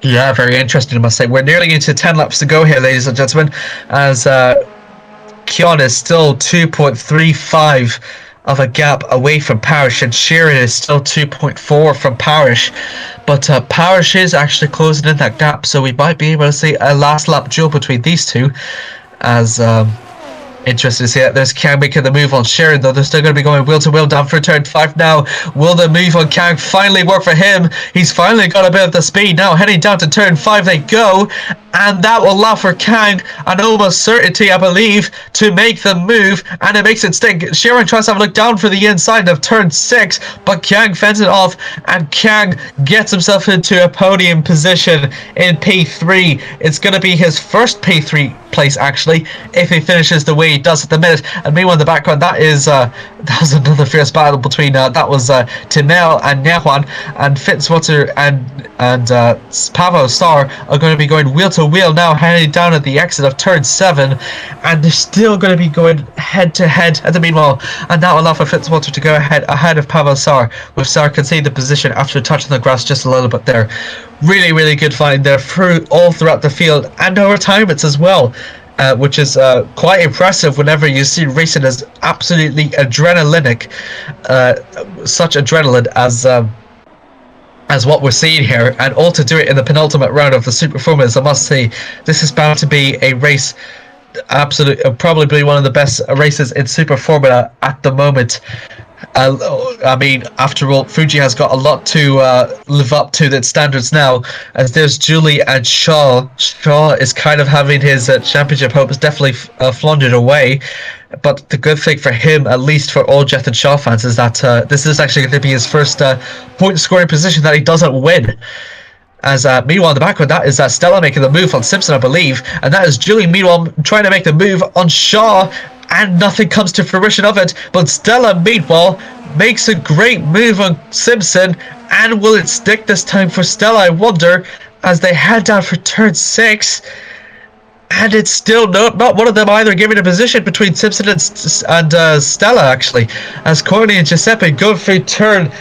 yeah, very interesting, I must say. We're nearly into 10 laps to go here, ladies and gentlemen, as Kion is still 2.35 of a gap away from Parish, and Sheeran is still 2.4 from Parish. But Parish is actually closing in that gap, so we might be able to see a last lap duel between these two. As interesting to see that there's Kang making the move on Sheeran, though they're still going to be going wheel to wheel down for turn 5 now. Will the move on Kang finally work for him? He's finally got a bit of the speed now. Heading down to turn 5 they go, and that will allow for Kang an almost certainty, I believe, to make the move, and it makes it stick. Sheeran tries to have a look down for the inside of turn 6, but Kang fends it off, and Kang gets himself into a podium position in P3. It's going to be his first P3 place, actually, if he finishes the way he does at the minute. And meanwhile in the background, that was another fierce battle between that was Timel and Nyahuan, and Fitzwater and Pavo Star are going to be going wheel to wheel now, heading down at the exit of turn 7, and they're still going to be going head to head at the meanwhile, and that will allow for Fitzwater to go ahead of Pavo Star, with Star conceding the position after touching the grass just a little bit there. Really good find there all throughout the field, and over times as well, which is quite impressive whenever you see racing as absolutely adrenalinic, such adrenaline as what we're seeing here, and all to do it in the penultimate round of the Super Formulas. I must say, this is bound to be a race, probably one of the best races in Super Formula at the moment. I mean, after all, Fuji has got a lot to live up to its standards now, as there's Julie and Shaw. Shaw is kind of having his championship hopes definitely floundered away, but the good thing for him, at least for all Jeth and Shaw fans, is that this is actually going to be his first point scoring position that he doesn't win. As meanwhile in the background, that is Stella making the move on Simpson, I believe, and that is Julie meanwhile trying to make the move on Shaw, and nothing comes to fruition of it. But Stella meanwhile makes a great move on Simpson, and will it stick this time for Stella, I wonder, as they head down for turn 6. And it's still not one of them either giving a position between Simpson and Stella, actually, as Courtney and Giuseppe go through turn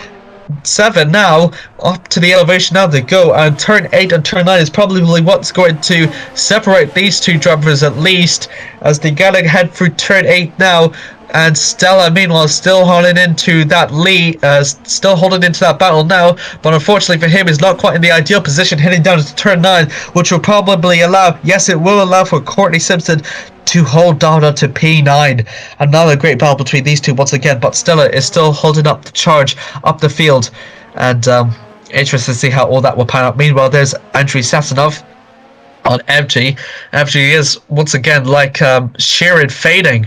7 now, up to the elevation now they go, and turn 8 and turn 9 is probably what's going to separate these two drivers, at least, as they gotta head through turn 8 now. And Stella meanwhile still holding into that lead, still holding into that battle now, but unfortunately for him he's not quite in the ideal position heading down to turn 9, which will probably allow, yes, it will allow for Courtney Simpson to hold down onto P9. Another great battle between these two once again, but Stella is still holding up the charge up the field, and interested to see how all that will pan out. Meanwhile, there's Andrei Sasanov on MG. MG is once again like Sheeran fading.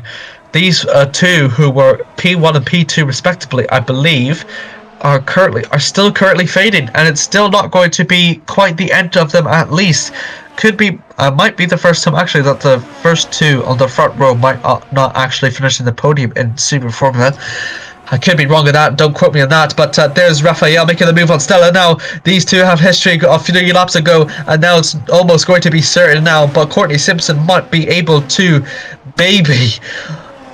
These two, who were P1 and P2 respectively, I believe, are still currently fading, and it's still not going to be quite the end of them. At least could be, might be the first time actually that the first two on the front row might not actually finish in the podium in Super Formula. I could be wrong on that, don't quote me on that, but there's Raphael making the move on Stella now. These two have history a few laps ago, and now it's almost going to be certain now, but Courtney Simpson might be able to maybe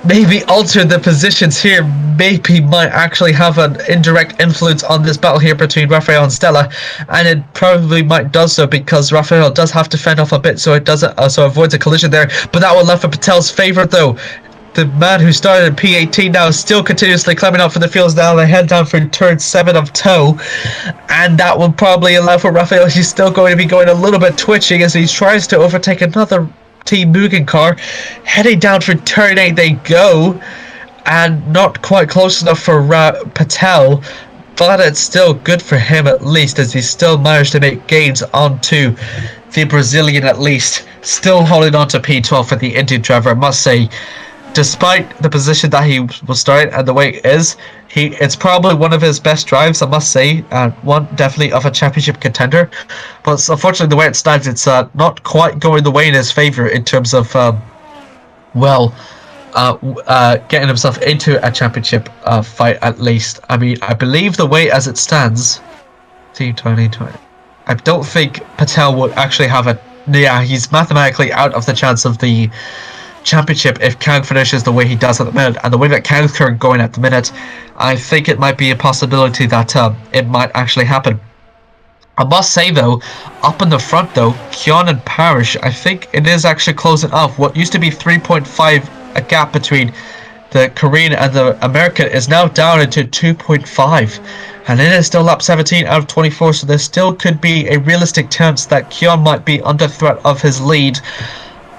maybe alter the positions here, maybe might actually have an indirect influence on this battle here between Raphael and Stella, and it probably might does so because Raphael does have to fend off a bit, so it doesn't so avoids a collision there. But that will left for Patel's favor though. The man who started in P18 now is still continuously climbing up for the fields now. They head down for turn 7 of toe, and that will probably allow for Raphael. He's still going to be going a little bit twitching as he tries to overtake another Team Mugen car. Heading down for turn 8 they go, and not quite close enough for Patel, but it's still good for him at least, as he still managed to make gains onto the Brazilian at least. Still holding on to P12 for the Indian driver, I must say. Despite the position that he was starting and the way it is, it's probably one of his best drives, I must say, and one definitely of a championship contender. But unfortunately, the way it stands, it's not quite going the way in his favor in terms of, getting himself into a championship fight at least. I mean, I believe the way as it stands, Team 2020, I don't think Patel would actually have a. Yeah, he's mathematically out of the chance of the championship if Kang finishes the way he does at the minute, and the way that Kang's current going at the minute, I think it might be a possibility that it might actually happen. I must say though, up in the front though, Kyon and Parrish, I think it is actually closing off. What used to be 3.5 a gap between the Korean and the American is now down into 2.5, and it is still lap 17 out of 24, so there still could be a realistic chance that Kyon might be under threat of his lead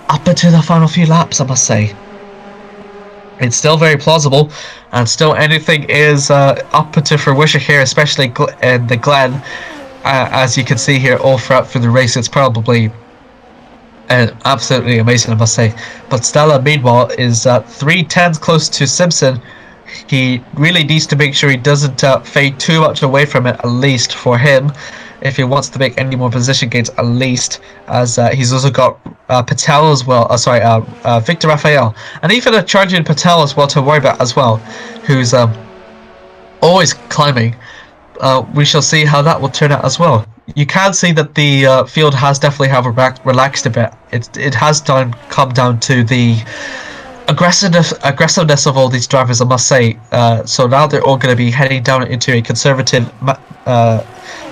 up into the final few laps, I must say. It's still very plausible, and still anything is up to fruition here, especially in the Glen. As you can see here, all throughout the race, it's probably absolutely amazing, I must say. But Stella, meanwhile, is 3 tenths close to Simpson. He really needs to make sure he doesn't fade too much away from it, at least for him, if he wants to make any more position gains, at least, as he's also got Patel as well, Victor Raphael, and even a charging Patel as well to worry about as well, who's always climbing. We shall see how that will turn out as well. You can see that the field has definitely relaxed a bit. It has come down to the aggressiveness of all these drivers, I must say. So now they're all going to be heading down into a conservative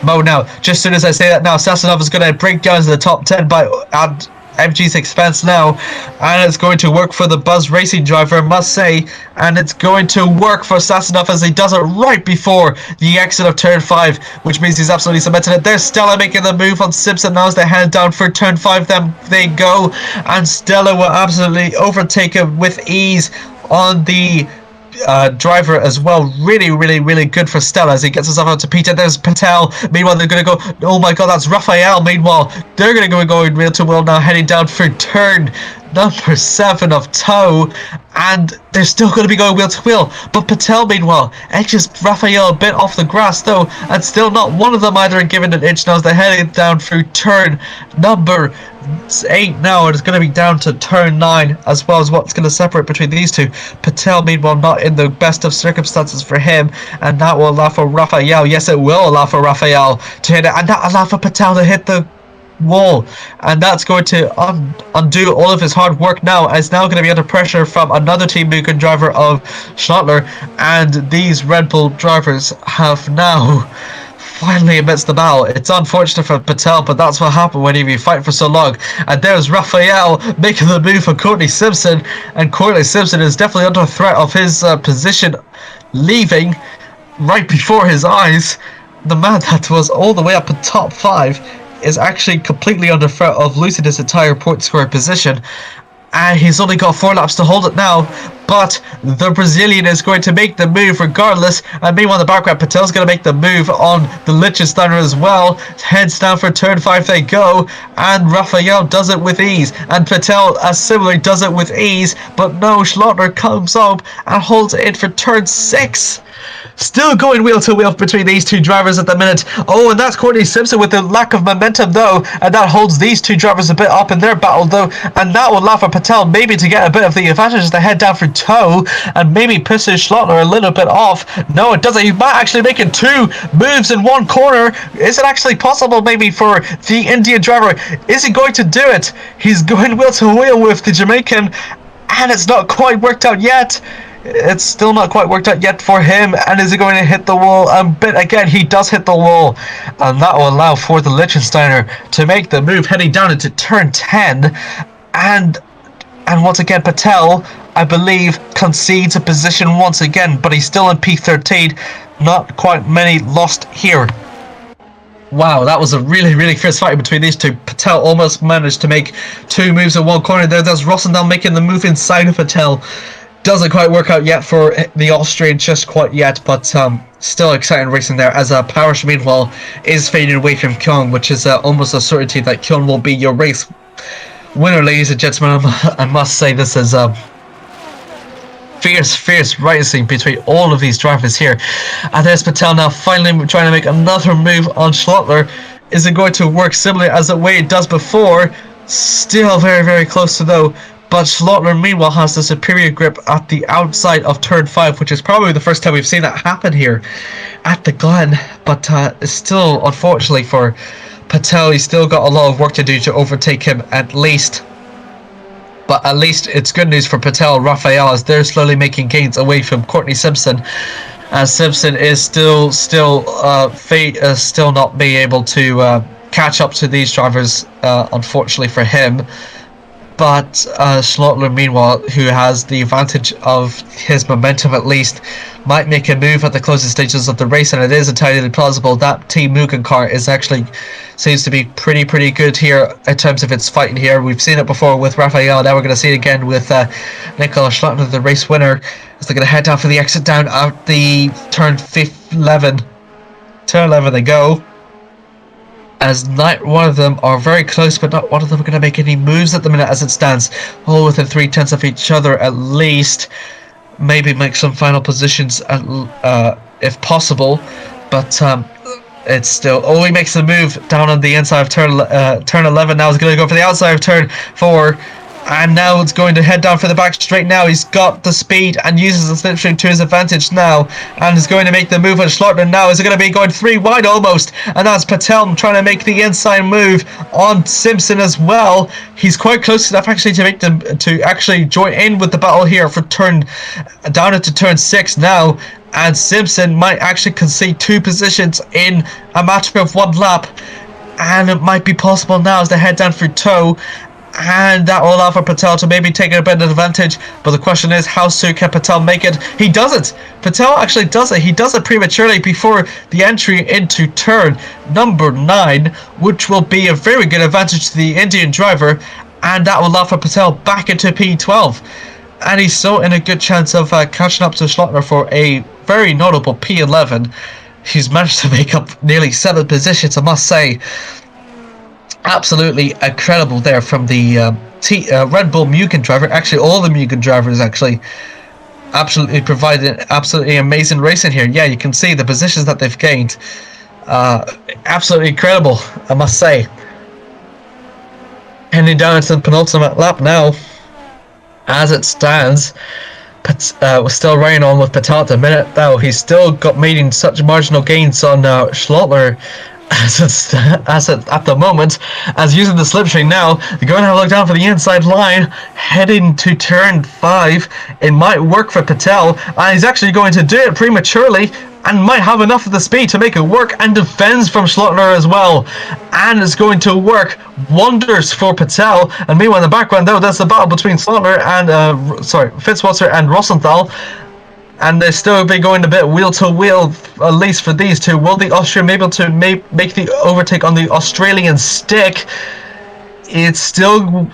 mode now. Just as soon as I say that now, Sassanov is going to break down to the top 10 at MG's expense now, and it's going to work for the Buzz Racing driver, I must say, and it's going to work for Sassanov as he does it right before the exit of turn 5, which means he's absolutely cemented it. There's Stella making the move on Simpson now as they head down for turn 5. Then they go, and Stella will absolutely overtake him with ease on the driver as well. Really good for Stella as he gets himself out to Peter. There's Patel. Meanwhile, they're going to go, oh my god, that's Raphael. Meanwhile, they're going to go going real to well now, heading down for turn number 7 of toe, and they're still going to be going wheel to wheel. But Patel, meanwhile, edges Raphael a bit off the grass though, and still not one of them either given an inch now as they're heading down through turn number 8 now, and it's going to be down to turn 9 as well as what's going to separate between these two. Patel, meanwhile, not in the best of circumstances for him, and that will allow for Raphael. Yes, it will allow for Raphael to hit it, and that allow for Patel to hit the wall, and that's going to undo all of his hard work now. It's now going to be under pressure from another Team Mugen driver of Schlottler, and these Red Bull drivers have now finally amidst the battle. It's unfortunate for Patel, but that's what happened when you fight for so long. And there's Raphael making the move for Courtney Simpson, and Courtney Simpson is definitely under threat of his position leaving right before his eyes. The man that was all the way up in top 5 is actually completely under threat of losing his entire point score position, and he's only got 4 laps to hold it now. But the Brazilian is going to make the move regardless, and meanwhile in the background, Patel's going to make the move on the Liechtensteiner as well. Heads down for turn 5 they go, and Raphael does it with ease, and Patel similarly does it with ease, but no, Schlottler comes up and holds it in for turn 6. Still going wheel to wheel between these two drivers at the minute. Oh, and that's Courtney Simpson with the lack of momentum though, and that holds these two drivers a bit up in their battle though, and that will allow for Patel maybe to get a bit of the advantage as they head down for toe, and maybe pushes Schlottler a little bit off. No, it doesn't. He might actually make it 2 moves in one corner. Is it actually possible maybe for the Indian driver? Is he going to do it? He's going wheel to wheel with the Jamaican, and it's not quite worked out yet. It's still not quite worked out yet for him, and is he going to hit the wall? But again, he does hit the wall, and that will allow for the Liechtensteiner to make the move, heading down into turn 10, and once again, Patel, I believe, concedes a position once again, but he's still in P13. Not quite many lost here. Wow, that was a really, really fierce fight between these two. Patel almost managed to make two moves in one corner there. There's Rosendal making the move inside of Patel. Doesn't quite work out yet for the Austrian just quite yet, but still exciting racing there, as Powers, meanwhile, is fading away from Kyung, which is almost a certainty that Kyung will be your race winner, ladies and gentlemen. I must say this is fierce racing between all of these drivers here. And there's Patel now finally trying to make another move on Schlottler. Is it going to work similarly as the way it does before? Still very, very close to though. But Schlottler meanwhile has the superior grip at the outside of turn 5, which is probably the first time we've seen that happen here at the Glen. But still, unfortunately for Patel, he's still got a lot of work to do to overtake him at least. But at least it's good news for Patel and Raphael, as they're slowly making gains away from Courtney Simpson, as Simpson is still not being able to catch up to these drivers, unfortunately for him. But Schlottler, meanwhile, who has the advantage of his momentum at least, might make a move at the closing stages of the race, and it is entirely plausible that Team Mugen car is actually seems to be pretty good here in terms of its fighting here. We've seen it before with Raphael, now we're going to see it again with Nicola Schlottler, the race winner, as they're going to head down for the exit down at the turn 11. Turn 11 they go. As not one of them are very close, but not one of them are going to make any moves at the minute as it stands. All within 3/10 of each other at least. Maybe make some final positions if possible. But it's still... Oh, he makes the move down on the inside of turn 11. Now he's going to go for the outside of turn 4. And now it's going to head down for the back straight now. He's got the speed and uses the slipstream to his advantage now. And is going to make the move on Schlottler now. Is it going to be going 3 wide almost? And that's Patel trying to make the inside move on Simpson as well. He's quite close enough actually to make them to actually join in with the battle here for down into turn 6 now. And Simpson might actually concede 2 positions in a matter of 1 lap. And it might be possible now as they head down for toe. And that will allow for Patel to maybe take a bit of advantage. But the question is, how soon can Patel make it? He does it! Patel actually does it. He does it prematurely before the entry into turn number 9, which will be a very good advantage to the Indian driver. And that will allow for Patel back into P12. And he's so in a good chance of catching up to Schlottler for a very notable P11. He's managed to make up nearly 7 positions, I must say. Absolutely incredible there from the Red Bull Mugen driver. Actually, all the Mugen drivers actually absolutely provided absolutely amazing racing here. Yeah, you can see the positions that they've gained. Absolutely incredible, I must say. Heading down into the penultimate lap now. As it stands, we're still running on with Patel at the minute though. He's still got making such marginal gains on Schlottler at the moment, as using the slipstream now. They're going to have a look down for the inside line, heading to turn 5. It might work for Patel, and he's actually going to do it prematurely, and might have enough of the speed to make it work, and defends from Schlottler as well, and it's going to work wonders for Patel. And meanwhile in the background though, that's the battle between Schlottler and Fitzwasser and Rosenthal. And they're still be going a bit wheel to wheel, at least for these two. Will the Austrian be able to make the overtake on the Australian stick? It's still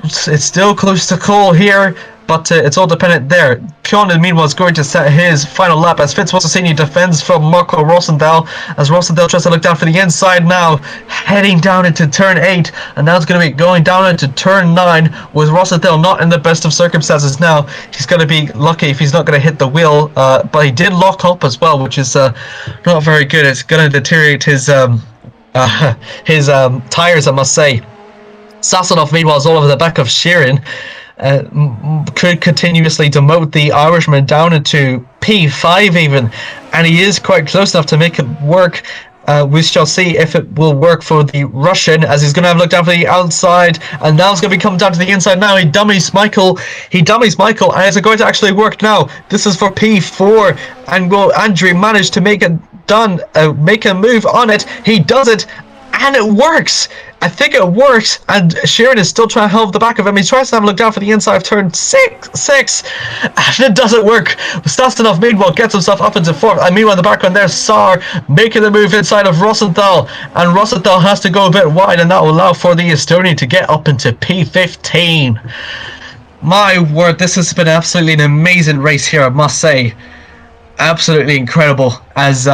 close to call here, but it's all dependent there. Kjonen, meanwhile, is going to set his final lap as Fitzwasser Senior defends from Marco Rosendahl, as Rosendahl tries to look down for the inside now, heading down into turn 8, and now it's going to be going down into turn 9, with Rosendahl not in the best of circumstances now. He's going to be lucky if he's not going to hit the wheel, but he did lock up as well, which is not very good. It's going to deteriorate his tires, I must say. Sassanov, meanwhile, is all over the back of Sheeran. Could continuously demote the Irishman down into P5 even, and he is quite close enough to make it work. We shall see if it will work for the Russian, as he's going to have a look down for the outside, and now he's going to be coming down to the inside now. He dummies Michael, and is it going to actually work now? This is for P4, and will Andrew manage to make make a move on it? He does it, and it works. I think it works, and Sheeran is still trying to help the back of him. He tries to have a look down for the inside of turn six, and it doesn't work. Stastanov, meanwhile, gets himself up into fourth, and meanwhile in the background there's Saar making the move inside of Rosenthal, and Rosenthal has to go a bit wide, and that will allow for the Estonian to get up into P15. My word, this has been absolutely an amazing race here, I must say. Absolutely incredible, as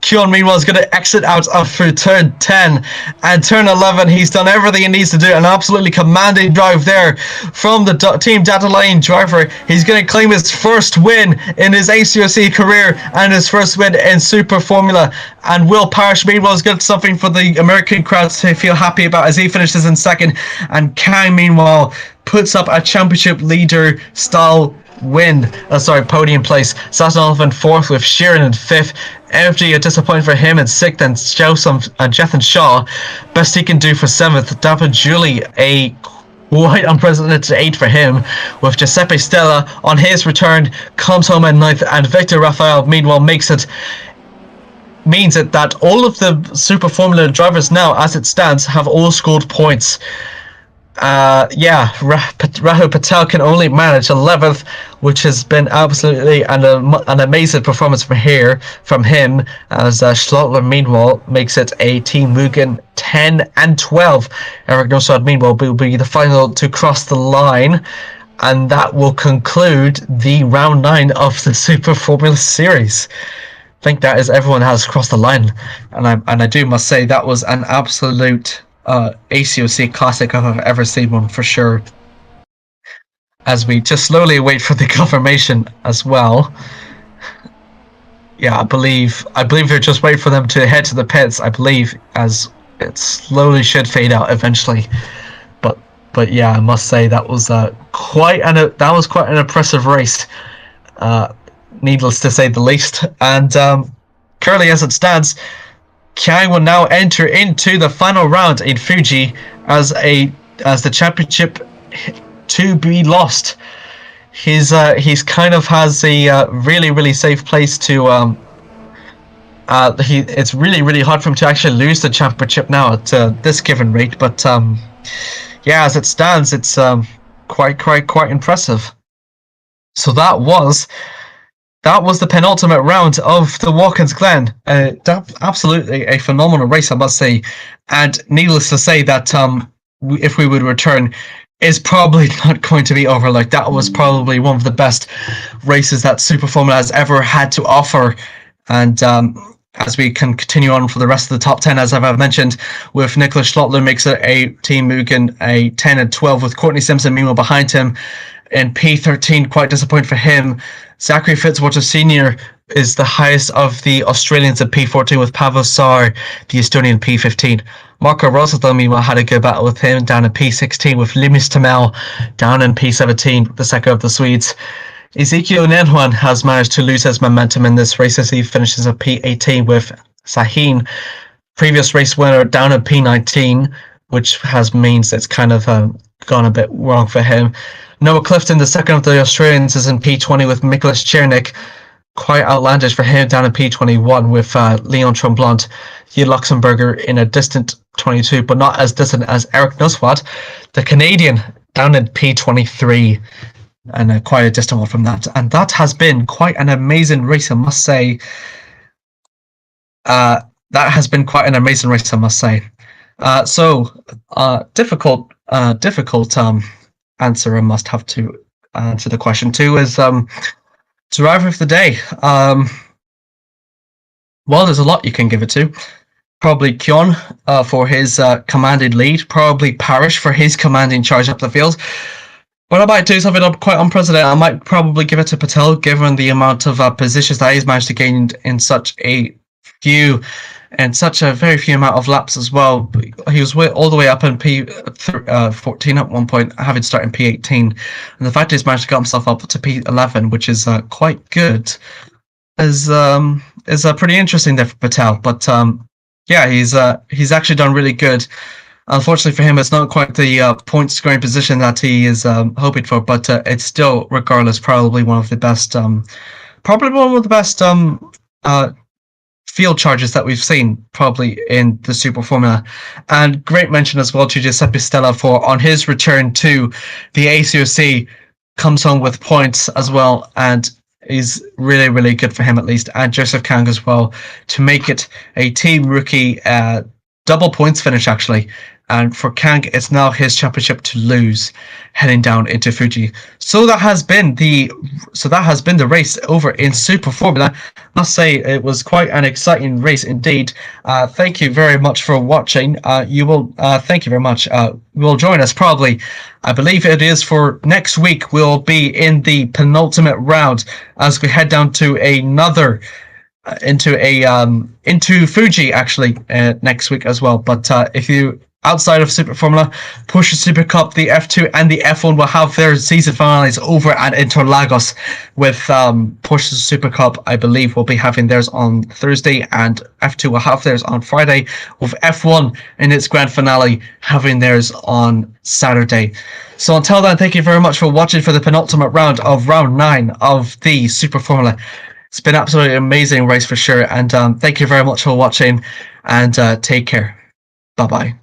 Kyon meanwhile is going to exit out through turn 10, and turn 11 he's done everything he needs to do. An absolutely commanding drive there from the Team Data Line driver. He's going to claim his first win in his ACOC career and his first win in Super Formula. And Will Parrish meanwhile is got something for the American crowd to feel happy about as he finishes in second, and Kang meanwhile puts up a championship leader style podium place. Satanov in fourth with Sheeran in fifth. Empty a disappointment for him in sixth, and Joseph and Jethan Shaw best he can do for seventh. Dapper Julie a quite unprecedented eighth for him, with Giuseppe Stella on his return comes home in ninth, and Victor Rafael meanwhile means it that all of the Super Formula drivers now, as it stands, have all scored points. Rahul Patel can only manage 11th, which has been absolutely an amazing performance from him, as Schlottler meanwhile makes it a Team Mugen 10 and 12. Eric Nosad meanwhile will be the final to cross the line, and that will conclude the round 9 of the Super Formula Series. I think that is everyone has crossed the line, and I do must say that was an absolute ACOC classic if I've ever seen one, for sure. As we just slowly wait for the confirmation as well. Yeah, I believe they're just waiting for them to head to the pits, I believe, as it slowly should fade out eventually. But yeah, I must say that was quite an impressive race, needless to say the least. And currently, as it stands, Kang will now enter into the final round in Fuji as the championship to be lost. He's kind of has a really safe place to it's really hard for him to actually lose the championship now at this given rate, but yeah, as it stands, it's quite impressive. So that was the penultimate round of the Watkins Glen. Absolutely a phenomenal race, I must say. And needless to say that if we would return, is probably not going to be over. Like, that was probably one of the best races that Super Formula has ever had to offer. And as we can continue on for the rest of the top 10, as I've mentioned, with Nicholas Schlottler makes it a Team Mugen a 10 and 12, with Courtney Simpson meanwhile behind him in P13. Quite disappointing for him. Zachary Fitzwater Sr. is the highest of the Australians at P14, with Pavel Saar, the Estonian, P15. Marco Rosenthal meanwhile had a good battle with him down in P16, with Limis Tamel down in P17, the second of the Swedes. Ezekiel Nenhuan has managed to lose his momentum in this race as he finishes at P18, with Sahin, previous race winner, down at P19, which means it's kind of gone a bit wrong for him. Noah Clifton, the second of the Australians, is in P20 with Miklas Chernik. Quite outlandish for him down in P21, with Leon Tromblot, Hugh Luxemburger in a distant 22, but not as distant as Eric Noswat, the Canadian, down in P23, and quite a distant one from that. And that has been quite an amazing race, I must say. Difficult answer I must have to answer the question too is driver of the day. Well, there's a lot you can give it to. Probably Kyon for his commanding lead. Probably Parrish for his commanding charge up the field. But I might do something quite unprecedented. I might probably give it to Patel, given the amount of positions that he's managed to gain in such a very few amount of laps as well. He was all the way up in P14 at one point, having started in P18, and the fact he's managed to get himself up to P11, which is quite good, as is pretty interesting there for Patel. But yeah, he's actually done really good. Unfortunately for him, it's not quite the point scoring position that he is hoping for, but it's still, regardless, probably one of the best, uh, field charges that we've seen probably in the Super Formula. And great mention as well to Giuseppe Stella for on his return to the ACOC comes home with points as well, and is really, really good for him at least, and Joseph Kang as well to make it a team rookie double points finish actually. And for Kang, it's now his championship to lose, heading down into Fuji. So that has been the race over in Super Formula. I must say it was quite an exciting race indeed. Thank you very much for watching. Thank you very much. You will join us probably. I believe it is for next week. We'll be in the penultimate round as we head down to another. Into Fuji actually next week as well. But if you outside of Super Formula, Porsche Super Cup, the F2 and the F1 will have their season finales over at Interlagos. With Porsche Super Cup, I believe will be having theirs on Thursday, and F2 will have theirs on Friday, with F1 in its grand finale having theirs on Saturday. So until then, thank you very much for watching for the penultimate round of round 9 of the Super Formula. It's been absolutely amazing race for sure, and thank you very much for watching, and take care. Bye bye.